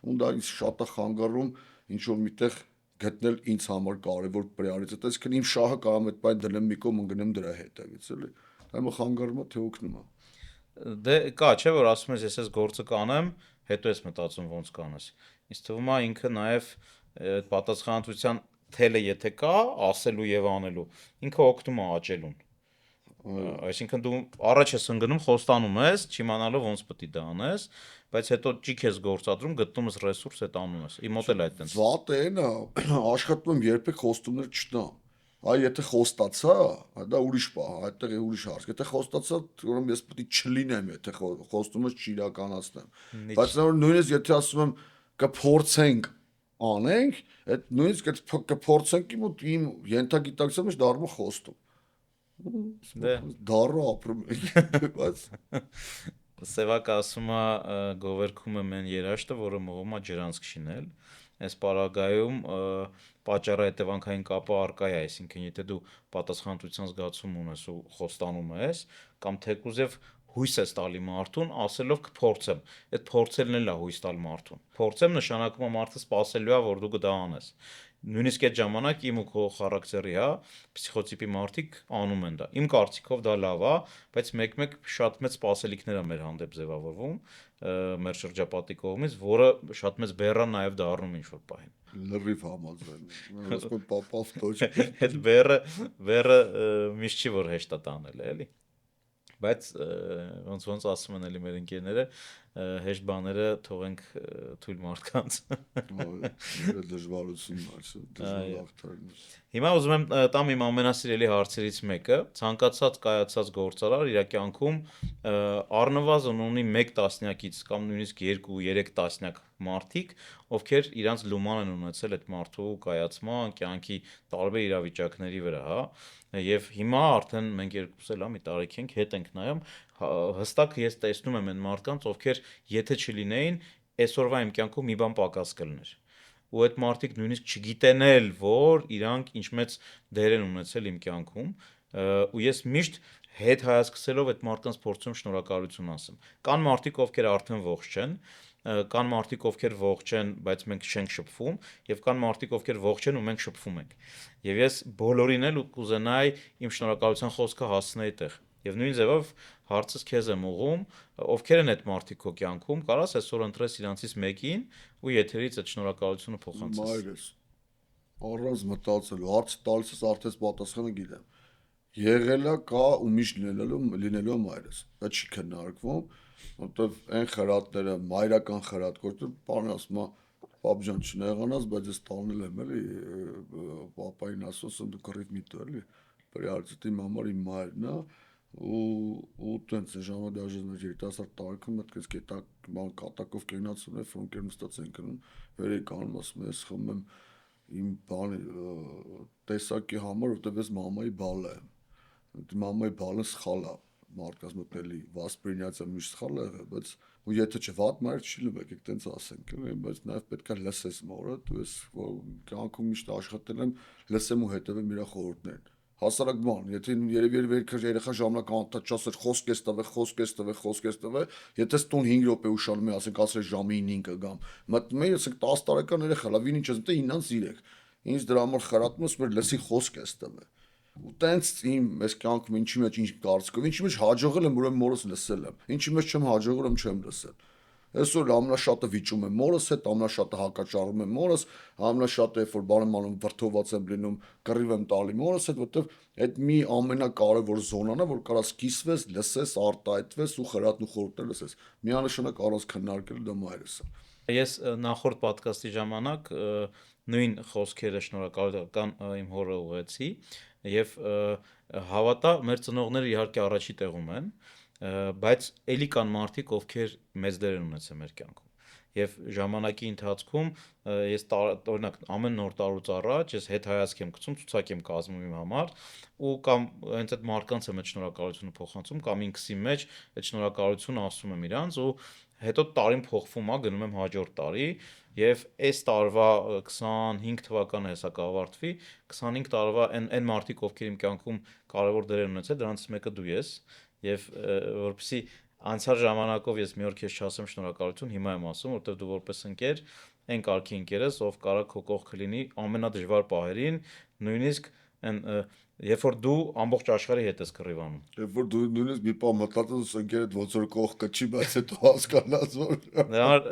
ու դա ինձ շատ է խանգարում ինչ որ միտեղ գտնել ինձ համար կարևոր պրիորիտետ, այսինքն իմ շահը կարող եմ այդ բան դնեմ մի կողմ ընկնեմ դրա հետևից, էլի։ Դա մը խանգարում է թե օգնում է։ Դե կա, չէ, որ ասում ես, ես այս գործը կանեմ, հետո ես մտածում ոնց կանես։ Ինձ թվում է ինքը նաև այդ պատասխանատվության թելը եթե կա, ասելու եւ անելու, ինքը օգնում է աճելուն։ Այսինքն դու առաջ ես ընկնում, խոստանում ես, չիմանալով ոնց պետք է դա անես, բայց հետո ճիք ես գործադրում, գտնում ես ռեսուրս, այդ անում ես։ Իմ մոտ էլ այդտենց։ Վատը այն է, աշխատում եմ երբեք խոստումներ չտամ։ Այ եթե խոստացա, դա ուրիշ բան, այդտեղ է ուրիշ հարց։ Եթե խոստացա, ուրեմն ես պետք է չլինեմ, եթե խոստումս չիրականացնեմ։ Բայց նույնիսկ եթե ասում եմ կփորձենք անենք, այդ նույնիսկ այդ կփորձենք իմ ենթագիտակցության մեջ դառնում է խոստում։ Դե Դառը ապրում ենք, բայց Սևակը ասում է գովերքում է մեն երաշտը, որը մողում է ջրանցք շինել։ Այս պարագայում պատճառը հետևանքային կապը արկա է, այսինքն եթե դու պատասխանատվության զգացում ունես ու խոստանում ես, կամ թեկուզ եւ հույս ես տալի մարդուն, ասելով կփորձեմ։ Այդ փորձելն էլ է հույս տալ մարդուն։ Փորձեմ նշանակում է մարդը սпасելու է, որ դու կդա անես։ Նույնիսկ այդ ժամանակ իմ ու քո խարակտերի, հա, պսիխոտիպի մարդիկ անում են դա։ Իմ կարծիքով դա լավ է, բայց մեկ-մեկ շատ մեծ սպասելիքներ է մեր հանդեպ ձևավորվում մեր շրջապատի կողմից, որը շատ մեծ բեռ է նաև դառնում ինչ որ պահին։ լրիվ համաձայն եմ։ Ասում եմ պապավ տոչ։ Այդ բեռը միշտ չի որ հեշտ է տանել, էլի։ Բայց ոնց ասում են էլի մեր ընկերները, հեշտ բաները թողենք թույլ մարդկանց։ Դժվարություն է, դժվարություն։ Հիմա ուզում եմ տամ իմ ամենասիրելի հարցերից մեկը, ցանկացած կայացած գործարար իր կյանքում առնվազն ունի 1 տասնյակից կամ նույնիսկ 2-3 տասնյակ մարդիկ, ովքեր իրանց լուման են ունեցել այդ մարդու կայացման, կյանքի տարբեր իրավիճակների վրա, հա։ Եվ հիմա արդեն մենք երկուս էլ մի տարիք ենք, հետ ենք նայում, հստակ ես տեսնում եմ այն մարդկանց, ովքեր եթե չլինեին, այսօրվա իմ կյանքում մի բան պակաս կլներ։ Ու այդ մարդիկ նույնիսկ չգիտեն էլ, որ իրանք ինչ մեծ դեր են ունեցել իմ կյանքում, ու ես միշտ հետ հայացքելով այդ մարդկանց փորձում շնորհակալություն ասեմ։ Կան մարդիկ, ովքեր արդեն ողջ չեն, կան մարդիկ, ովքեր ողջ են, բայց մենք չենք շփվում, եւ կան մարդիկ, ովքեր ողջ են ու մենք շփվում ենք։ Եվ ես բոլորին էլ կուզենայի իմ շնորհակալության խոսքը հասցնել այդտեղ։ Եվ նույն ձևով հարցս քեզ եմ ուղղում, ովքեր են այդ մարդիկ քո կյանքում, կարաս այսօր ընտրես իրանցից մեկին ու եթերից այդ շնորհակալությունը փոխանցես։ Մայրս առանց մտածելու հարց տալիս ես արդեն պատասխանը գիտեմ։ Եղելա կա ու միշտ լինելու մայրս։ Դա չի քննարկվում, որտեվ այն խրատները, մայրական խրատ գործը, բանը ասում է, պապ ջան չնեղանաս, բայց ես տանել եմ էլի, պապային ասում դու կռիվ մի տո էլի, պրիորիտետի համար իմ մայրն է, ու տենց ժամանակ դաժե մեր երիտասարդ տարիքում մտքից կետակ բան կատակով կենաց ունե ֆրոնկեր նստած են կնում վեր եկան ասում ես խմեմ իմ բանի տեսակի համար որտեվ ես մամայի բալը եմ մամայի բալը սխալ է մարդկաց մտելի վասպրինյացիա միշտ սխալ է եղել բայց ու եթե չէ վատ մայր չի լուք եկեք տենց ասենք բայց նաև պետք է լսես մորը դու ես կյանքում միշտ աշխատել եմ լսեմ ու հետևեմ իր խորհուրդներին հասարակ բան, եթե երևի երեխա ժամանակ անընդհատ չասեր խոսք ես տվե, եթե ստուն 5 րոպե ուշանում է, ասենք ասել ժամի 9-ին կգամ, մտնում եմ, ասենք 10 տարեկան երեխա, լավ ինչ ես մտե 9-ից 3, ինձ դրա համար խրատում ես, որ լսի խոսք ես տվե, ու տենց իմ այս կյանքում ինչի մեջ ինչ կարծիքով, ինչի մեջ հաջողել եմ, ուրեմն մորս լսել եմ, ինչի մեջ չեմ հաջողել, ուրեմն չեմ լսել Այսօր ամենաշատը վիճում եմ մորս հետ, ամենաշատը հակաճառում եմ մորս, ամենաշատը երբ որ բան եմ անում վրթոված եմ լինում, կռիվ եմ տալի մորս հետ, որովհետև այդ մի ամենակարևոր զոնան է, որ կարաս կիսվես, լսես, արտահայտվես ու խրատն ու խորհուրդները լսես։ Միանշանակ առանց քննարկելու դա մայրս է։ Ես նախորդ պատկաստի ժամանակ նույն խոսքերը շնորհակալական իմ հորը ուղեցի եւ հավատա մեր ծնողները իհարկե առաջի տեղում են բայց ելի կան մարդիկ ովքեր մեծ դեր են ունեցել մեր կյանքում եւ ժամանակի ընթացքում ես օրինակ ամեն նոր տարուց առաջ ես հետ հայացք եմ գցում ցուցակ եմ կազմում իմ համար ու կամ հենց այդ մարդկանց եմ այդ շնորհակալությունը փոխանցում կամ ինքսի մեջ այդ շնորհակալությունը ասում եմ իրանց ու հետո տարին փոխվում է գնում եմ հաջորդ տարի եւ այս տարվա 25 թվականը հեսա կավարտվի 25 տարվա այն մարդիկ ովքեր իմ կյանքում կարևոր դեր են ունեցել դրանից մեկը դու ես եւ որպեսզի անցյալ ժամանակով ես մի օր քեզ չասեմ շնորհակալություն հիմա եմ ասում որովհետեւ դու որպես ընկեր այն կարգի ընկերես ով կարա քո կողքը լինի ամենադժվար պահերին նույնիսկ այն երբ որ դու ամբողջ աշխարհի հետ ես կռիվանում Երբ որ դու նույնիսկ մի բան մտածես ու ընկերդ ոնց որ կողքը չի, բայց հետո հասկանաս որ դրա համար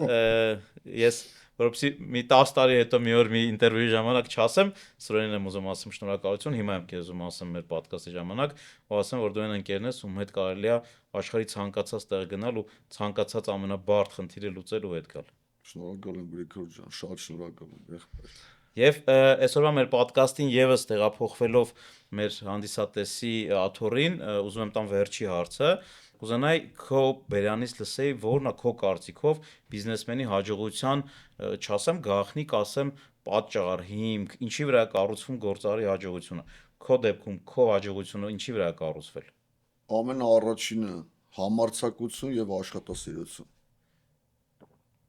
ես որովհետեւ մի 10 տարի հետո մի օր մի ինտերվյուի ժամանակ չասեմ Սուրենին եմ ուզում ասեմ շնորհակալություն հիմա եմ քեզ ուզում ասեմ մեր ոդկասթի ժամանակ ու ասեմ որ դու այն ընկերն ես ում հետ կարելի է աշխարհի ցանկացած տեղ գնալ ու ցանկացած ամենաբարդ խնդիրը լուծել ու հետ գալ Շնորհակալ եմ Գրիգոր ջան, շատ շնորհակալ եմ եղբայր Եվ այսօրվա մեր ոդկասթին եւս տեղափոխվելով մեր հանդիսատեսի աթոռին ուզում եմ տամ վերջի հարցը կուզենայի քո բերանից լսեի որն է քո կարծիքով բիզնեսմենի հաջողության չասեմ գաղտնիք ասեմ պատճառ հիմք ինչի վրա է կառուցվում գործարի հաջողությունը քո դեպքում քո հաջողությունը ինչի վրա է կառուցվել Ամենաառաջինը համարձակություն եւ աշխատասիրություն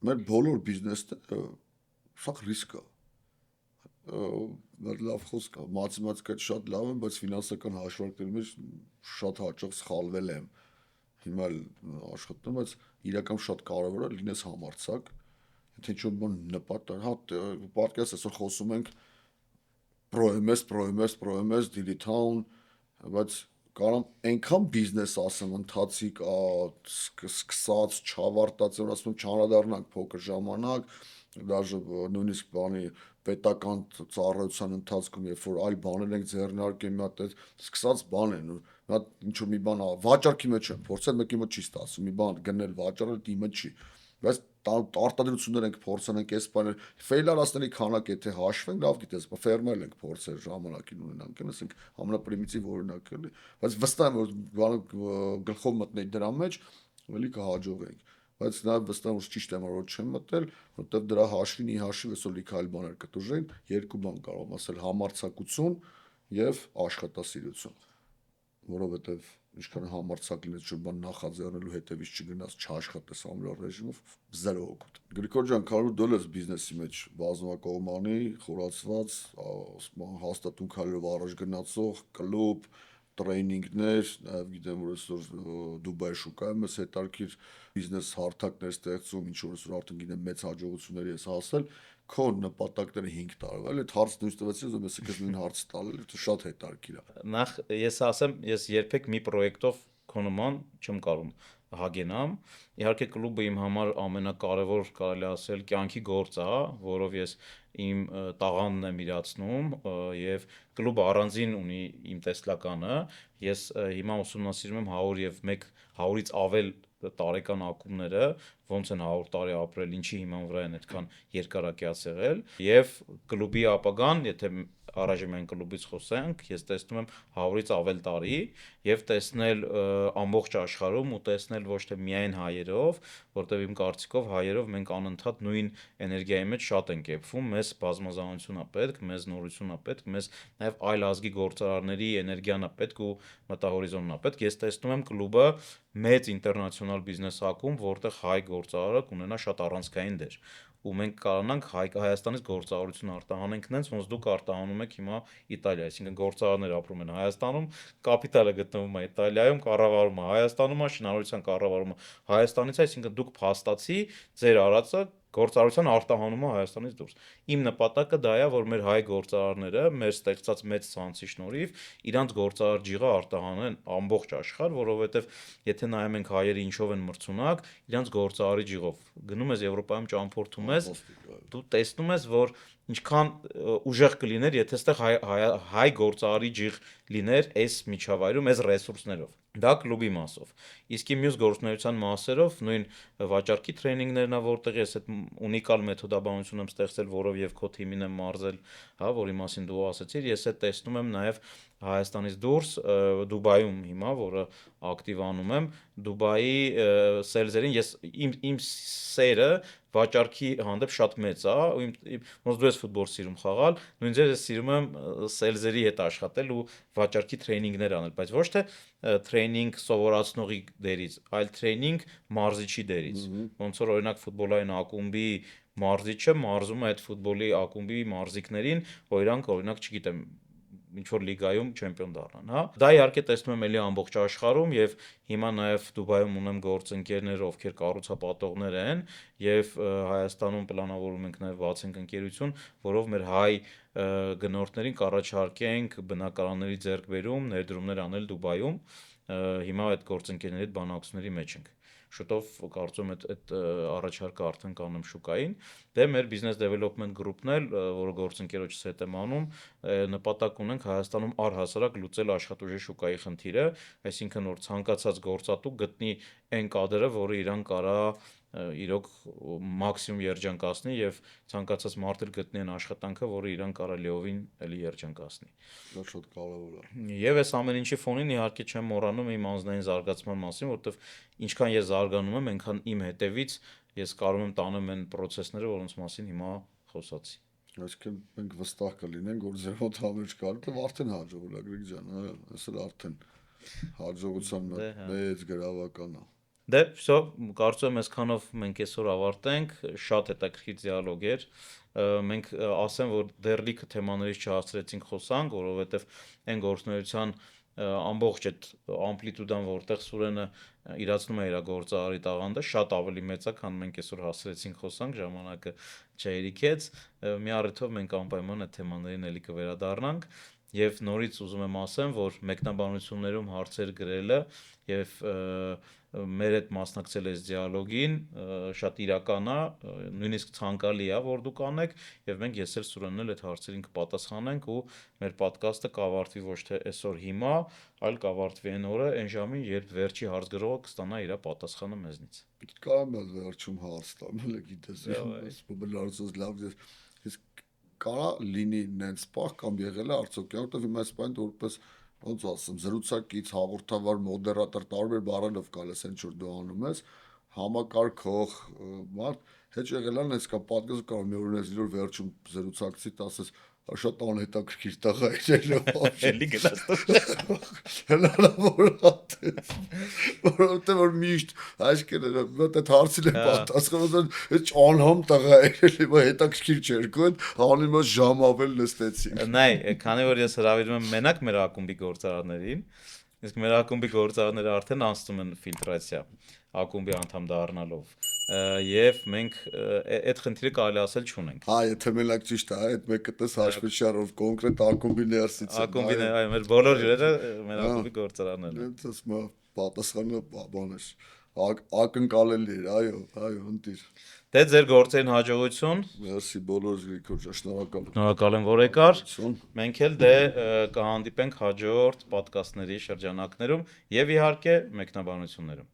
Մեր բոլոր բիզնեսները սա ռիսկ է լավ խոսք է, մաթեմատիկա շատ լավ եմ, բայց ֆինանսական հաշվարկների մեջ շատ հաճախ սխալվել եմ։ Հիմա աշխատում, բայց իրական շատ կարևոր է լինես համարձակ, եթե ինչ-որ բան նպատակ, հա, պատկերացրու այսօր խոսում ենք պրոեմես, դիլիթաուն, բայց կարամ այնքան բիզնես ասեմ, ընթացիկ, սկսած, չավարտած, որ ասում եմ չանդրադառնանք փոքր ժամանակ, դաժե նույնիսկ բանի պետական ծառայության ընթացքում, երբ որ այլ բաներ ենք ձեռնարկել, մի հատ սկսած բան են, մի հատ ինչ որ մի բան, վաճառքի մեջ եմ, փորձել մեկի մոտ չի ստացվում, մի բան գնել վաճառել դիմը չի, բայց արտադրություններ ենք փորձել ենք այս բաներ, ֆեյլարացների քանակը եթե հաշվենք, լավ գիտես, ֆերմել ենք փորձել ժամանակին ունենանք, ասենք ամենապրիմիտիվ օրինակը էլի, բայց վստահ եմ որ բանը գլխով մտնեի դրա մեջ, էլի կհաջողենք բայց նաև վստահ եմ որ ճիշտ եմ որ չեմ մտել, որտեվ դրա հաշվին ի հաշիվ այսօր լիքը այլ բաներ կտուժեն, երկու բան կարող եմ ասել համարձակություն եւ աշխատասիրություն, որովհետեւ ինչքան համարձակ լինես ինչ-որ բան նախաձեռնելու հետևից չգնաս, չաշխատես ամբողջ ռեժիմով, զերո օգուտ։ Գրիգոր ջան, քանի դու ես բիզնեսի մեջ բազմակողմանի, խորացված, հաստատուն քայլերով առաջ գնացող, կլուբ, տրեյնինգներ, նաև գիտեմ որ այսօր Դուբայի շուկայում ես հետարքիր բիզնես հարթակներ ստեղծում, ինչ որ այսօր արդեն գիտեմ մեծ հաջողությունների ես հասել, քո նպատակները 5 տարվա, էլ այդ հարցը նույնիսկ տվեցի, ուզում ես քեզ նույն հարցը տալ, դա շատ հետարքիր է։ նախ ես ասեմ ես երբեք մի պրոյեկտով քո նման չեմ կարող հագենամ իհարկե կլուբը իմ համար ամենակարևոր կարելի ասել կյանքի գործ է որով ես իմ տաղանն եմ իրացնում եւ կլուբը առանձին ունի իմ տեսլականը ես հիմա ուսումնասիրում եմ 100 եւ 100-ից ավել տարեկան ակումբները ոնց են 100 տարի ապրել ինչի հիման վրա են այդքան երկարակյաց եղել եւ կլուբի ապագան եթե առաջին մենք կլուբից խոսենք, ես տեսնում եմ 100-ից ավել տարի եւ տեսնել ամբողջ աշխարհում ու տեսնել ոչ թե միայն հայերով, որտեղ իմ կարծիքով հայերով մենք անընդհատ նույն էներգիայի մեջ շատ ենք եփվում, մեզ բազմազանություն է պետք, մեզ նորություն է պետք, մեզ նաեւ այլ ազգի գործարարների էներգիան է պետք ու մտահորիզոնն է պետք։ Ես տեսնում եմ կլուբը մեծ ինտերնացիոնալ բիզնես ակումբ, որտեղ հայ գործարարը կունենա շատ առանցքային դեր ու մենք կարողանանք Հայաստանից գործարարություն արտահանենք նենց ոնց դուք արտահանում եք հիմա Իտալիա, այսինքն գործարարներ ապրում են Հայաստանում, կապիտալը գտնվում է Իտալիայում, կառավարումը Հայաստանում է, շինարարության կառավարումը Հայաստանից է, այսինքն դուք փաստացի ձեր արածը գործարարության արտահանումը Հայաստանից դուրս։ Իմ նպատակը դա է, որ մեր հայ գործարարները մեր ստեղծած մեծ ցանցի շնորհիվ իրանց գործարար ջիղը արտահանեն ամբողջ աշխարհ, որովհետև եթե նայում ենք հայերը ինչով են մրցունակ, իրանց գործարարի ջիղով։ Գնում ես Եվրոպայում ճամփորդում ես, դու տեսնում ես, որ ինչքան ուժեղ կլիներ, եթե այստեղ հայ գործարարի ջիղ լիներ այս միջավայրում, այս ռեսուրսներով։ Դա կլուբի մասով։ Իսկ մյուս գործունեության մասերով նույն վաճառքի տրեյնինգներն ա, որտեղ ես այդ ունիկալ մեթոդաբանություն եմ ստեղծել, որով եւ քո թիմին եմ մարզել, հա, որի մասին դու ասացիր, ես այդ տեսնում եմ նաեւ Հայաստանից դուրս Դուբայում հիմա, որը ակտիվանում եմ, Դուբայի սելզերին ես իմ սերը վաճառքի հանդեպ շատ մեծ է, ոնց դու ես ֆուտբոլ սիրում խաղալ, նույն ձև ես սիրում եմ սելզերի հետ աշխատել ու վաճառքի տրեյնինգներ անել, բայց ոչ թե տրեյնինգ սովորացնողի դերից, այլ տրեյնինգ մարզիչի դերից, ոնց որ օրինակ ֆուտբոլային ակումբի մարզիչը մարզում է այդ ֆուտբոլի ակումբի մարզիկներին, որ իրանք օրինակ, չգիտեմ, ինչ որ լիգայում չեմպիոն դառնան, հա։ Դա իհարկե տեսնում եմ էլի ամբողջ աշխարհում եւ հիմա նաեւ Դուբայում ունեմ գործընկերներ, ովքեր կառուցապատողներ են եւ Հայաստանում պլանավորում ենք նաեւ բացենք ընկերություն, որով մեր հայ գնորդներին կառաջարկենք բնակարանների ձեռքբերում, ներդրումներ անել Դուբայում։ Հիմա այդ գործընկերների հետ բանակցությունների մեջ ենք։ Շուտով կարծում եմ այդ առաջարկը արդեն կանեմ շուկային, դե մեր business development group-ն էլ, որը գործընկերոջս հետ եմ անում, նպատակ ունենք Հայաստանում առհասարակ լուծել աշխատուժի շուկայի խնդիրը, այսինքն որ ցանկացած գործատու գտնի այն կադրը, որը իրան կարա իրոք մաքսիմում երջանկացնի եւ ցանկացած մարդ էլ գտնի այն աշխատանքը, որը իրան կարա լիովին էլի երջանկացնի։ Դա շատ կարևոր է։ Եվ այս ամեն ինչի ֆոնին իհարկե չեմ մոռանում իմ անձնային զարգացման մասին, որովհետև ինչքան ես զարգանում եմ, այնքան իմ հետևից ես կարող եմ տանեմ այն process-ները, որոնց մասին հիմա խոսացի։ Այսինքն մենք վստահ կլինենք, որ ձեր մոտ ամեն ինչ կար, դե արդեն հաջողվել ա Գրիգ ջան, այո, այսօր արդեն հաջողության մեծ գրավական է։ Դե, всё, կարծում եմ այսքանով մենք այսօր ավարտենք, շատ հետաքրքիր դիալոգ էր։ Մենք ասեմ, որ դեռ լիքը թեմաներից չհասցրեցինք խոսանք, որովհետև այն գործունեության ամբողջ այդ ամպլիտուդան, որտեղ Սուրենը իրացնում է իր գործարարի տաղանդը, շատ ավելի մեծ է, քան մենք այսօր հասցրեցինք խոսանք, ժամանակը չհերիքեց։ Մի առիթով մենք անպայման այդ թեմաներին էլի կվերադառնանք։ Եվ նորից ուզում եմ ասեմ, որ մեկնաբանություններում հարցեր գրելը եւ մեր հետ մասնակցել այս դիալոգին շատ իրական է, նույնիսկ ցանկալի է, որ դուք անեք եւ մենք ես էլ Սուրենն էլ այդ հարցերին կպատասխանենք ու մեր ոդկասթը կավարտվի ոչ թե այսօր հիմա, այլ կավարտվի այն օրը, այն ժամին, երբ վերջի հարց գրողը կստանա իր պատասխանը մեզնից։ Կամ էլ վերջում հարց տամ, գիտես, բլարցոս լավ ես կարա լինի նենց պահ կամ եղել է արդյոք, որտեղ հիմա այս բանը որպես ոնց ասեմ, զրուցակից, հաղորդավար, մոդերատոր տարբեր բառերով կարես ինչ որ դու անում ես, համակարգող մարդ, հետ եղել է նենց կա պատկերացնում կարող մի օր ես որ վերջում զրուցակցի ասես շատ անհետաքրքիր տղա էր Էլի գնաց հնարավոր է որովհետև որ միշտ այսքանը մոտ այդ հարցին է պատասխանում այդ անհամ տղա էր էլի հետաքրքիր չէր կոն անում ես ժամ ավել նստեցինք Նայ, քանի որ ես հրավիրում եմ մենակ մեր ակումբի գործարաններին, իսկ մեր ակումբի գործարանները արդեն անցնում են ֆիլտրացիա ակումբի անդամ դառնալով եւ մենք այդ խնդիրը կարելի ասել չունենք։ Հա, եթե մենակ ճիշտ է, այդ մեկը տես հաշվի շարով կոնկրետ ակումբի ներսից է։ Ակումբին այո, մեր բոլոր հյուրերը մեր ակումբի գործարաններն են։ Դες մա պատասխանը բան էր։ Ակնկալելի էր, այո, ընտիր։ Դե ձեր գործերին հաջողություն։ Մերսի բոլորս Գրիգոր ջան, շնորհակալ։ Շնորհակալ եմ, որ եկար։ Մենք էլ դե կհանդիպենք հաջորդ ոդկասթների շրջանակներում եւ իհարկե մեկնաբանություններում։